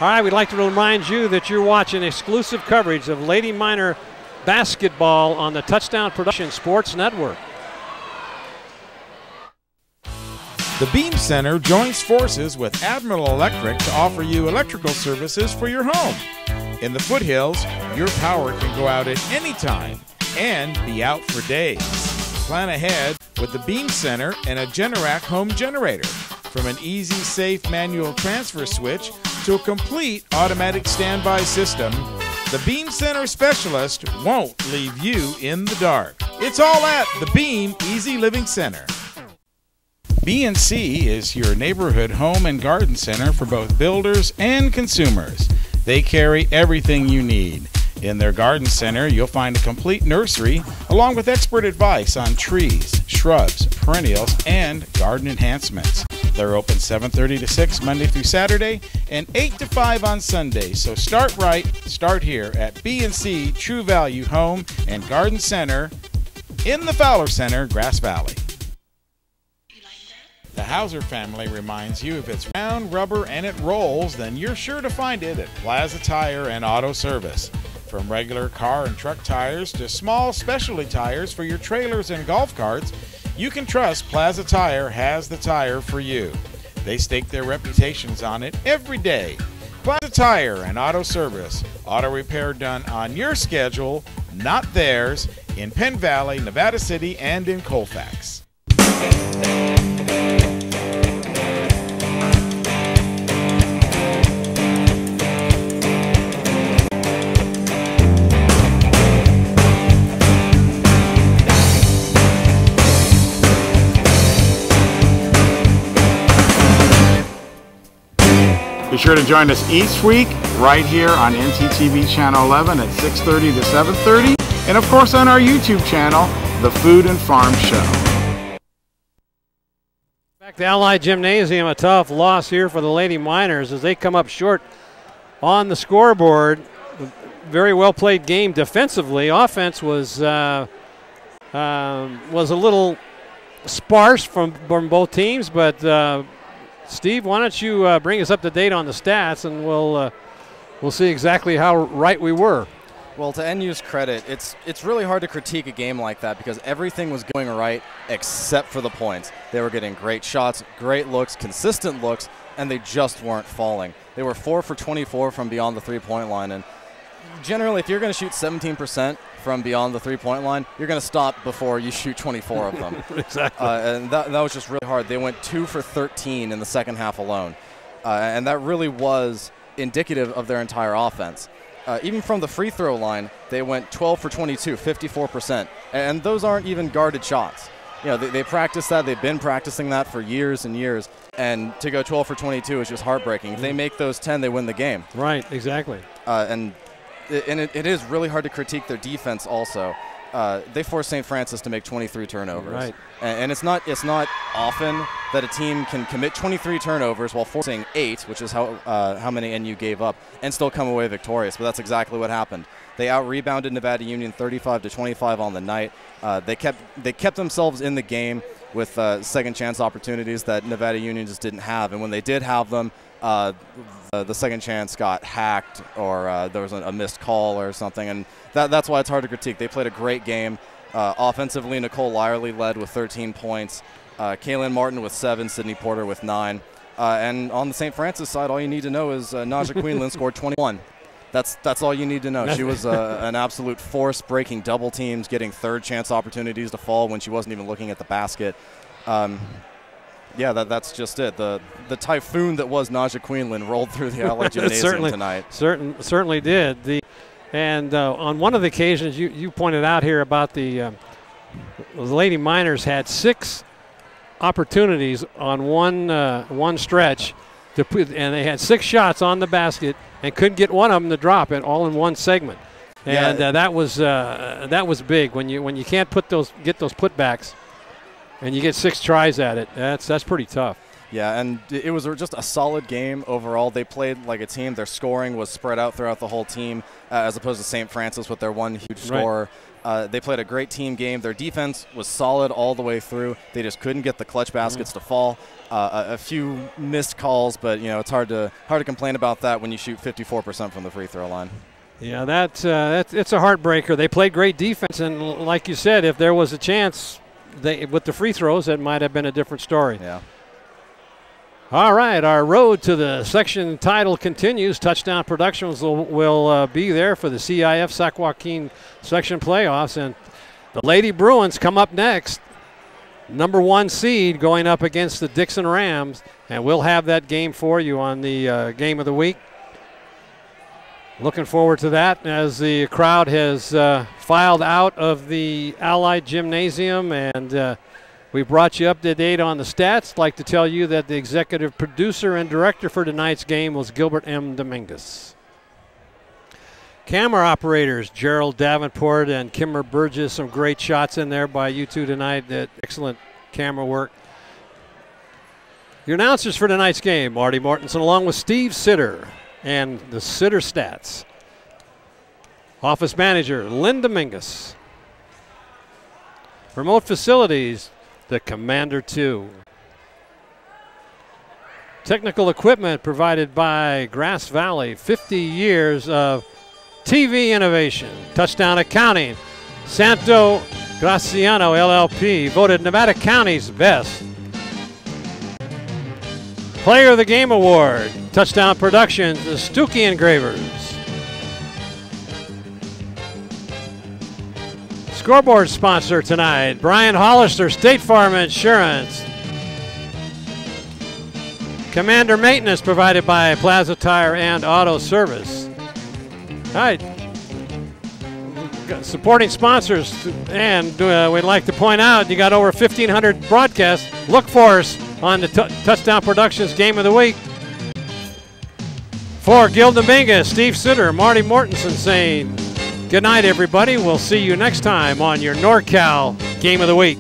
All right, we'd like to remind you that you're watching exclusive coverage of Lady Miner basketball on the Touchdown Production Sports Network. The Beam Center joins forces with Admiral Electric to offer you electrical services for your home. In the foothills, your power can go out at any time and be out for days. Plan ahead with the Beam Center and a Generac home generator. From an easy, safe manual transfer switch to a complete automatic standby system, the Beam Center specialist won't leave you in the dark. It's all at the Beam Easy Living Center. B&C is your neighborhood home and garden center for both builders and consumers. They carry everything you need. In their garden center, you'll find a complete nursery along with expert advice on trees, shrubs, perennials, and garden enhancements. They're open 7:30 to 6 Monday through Saturday and 8 to 5 on Sunday. So start right, start here at B&C True Value Home and Garden Center in the Fowler Center, Grass Valley. The Hauser family reminds you if it's round, rubber, and it rolls, then you're sure to find it at Plaza Tire and Auto Service. From regular car and truck tires to small specialty tires for your trailers and golf carts, you can trust Plaza Tire has the tire for you. They stake their reputations on it every day. Plaza Tire and Auto Service. Auto repair done on your schedule, not theirs, in Penn Valley, Nevada City, and in Colfax. Be sure to join us each week right here on NCTV Channel 11 at 6:30 to 7:30, and of course on our YouTube channel, The Food and Farm Show. Back to Allied Gymnasium, a tough loss here for the Lady Miners as they come up short on the scoreboard. Very well played game defensively. Offense was a little sparse from both teams, but Steve, why don't you bring us up to date on the stats, and we'll see exactly how right we were. Well, to NU's credit, it's really hard to critique a game like that because everything was going right except for the points. They were getting great shots, great looks, consistent looks, and they just weren't falling. They were 4 for 24 from beyond the three-point line, and generally, if you're going to shoot 17% from beyond the three-point line, you're going to stop before you shoot 24 of them. Exactly. And that was just really hard. They went 2 for 13 in the second half alone. And that really was indicative of their entire offense. Even from the free throw line, they went 12 for 22, 54%. And those aren't even guarded shots. You know, they practice that. They've been practicing that for years and years. And to go 12 for 22 is just heartbreaking. If they make those 10, they win the game. Right, exactly. And it is really hard to critique their defense also. They forced St. Francis to make 23 turnovers. Right. And it's not often that a team can commit 23 turnovers while forcing 8, which is how many NU gave up, and still come away victorious. But that's exactly what happened. They out-rebounded Nevada Union 35-25 on the night. They kept themselves in the game with second chance opportunities that Nevada Union just didn't have. And when they did have them, the second chance got hacked, or there was a missed call or something, and that's why it's hard to critique. They played a great game. Offensively, Nicole Lyerly led with 13 points, Kaylin Martin with 7, Sydney Porter with 9. And on the St. Francis side, all you need to know is Naja Queenlan scored 21. That's all you need to know. She was an absolute force, breaking double teams, getting third chance opportunities to fall when she wasn't even looking at the basket. Yeah, that's just it. The typhoon that was Naja Queenlan rolled through the Allied Gymnasium tonight. Certainly did. And on one of the occasions you pointed out here about the Lady Miners had 6 opportunities on one stretch to put, and they had 6 shots on the basket and couldn't get one of them to drop it all in one segment. And that was big when you can't get those putbacks. And you get 6 tries at it. That's pretty tough. Yeah, and it was just a solid game overall. They played like a team. Their scoring was spread out throughout the whole team, as opposed to St. Francis with their one huge scorer. They played a great team game. Their defense was solid all the way through. They just couldn't get the clutch baskets to fall. A few missed calls, but it's hard to complain about that when you shoot 54% from the free throw line. Yeah, it's a heartbreaker. They played great defense, and like you said, if there was a chance, with the free throws, that might have been a different story. Yeah. All right, our road to the section title continues. Touchdown Productions will be there for the CIF Sac-Joaquin section playoffs, and the Lady Bruins come up next. Number 1 seed going up against the Dixon Rams, and we'll have that game for you on the Game of the Week. Looking forward to that as the crowd has filed out of the Allied Gymnasium, and we brought you up to date on the stats. I'd like to tell you that the executive producer and director for tonight's game was Gilbert M. Dominguez. Camera operators, Gerald Davenport and Kimmer Burgess. Some great shots in there by you two tonight. Excellent camera work. Your announcers for tonight's game, Marty Mortensen along with Steve Sitter and the Sitter Stats. Office manager, Lynn Dominguez. Remote facilities, the Commander 2. Technical equipment provided by Grass Valley, 50 years of TV innovation. Touchdown Accounting, Santo Graciano LLP, voted Nevada County's best. Player of the Game Award, Touchdown Productions, the Stuckey Engravers. Scoreboard sponsor tonight, Brian Hollister, State Farm Insurance. Commander Maintenance provided by Plaza Tire and Auto Service. All right. Supporting sponsors, and we'd like to point out you got over 1,500 broadcasts. Look for us on the Touchdown Productions Game of the Week. For Gil Dominguez, Steve Sitter, Marty Mortensen saying good night, everybody. We'll see you next time on your NorCal Game of the Week.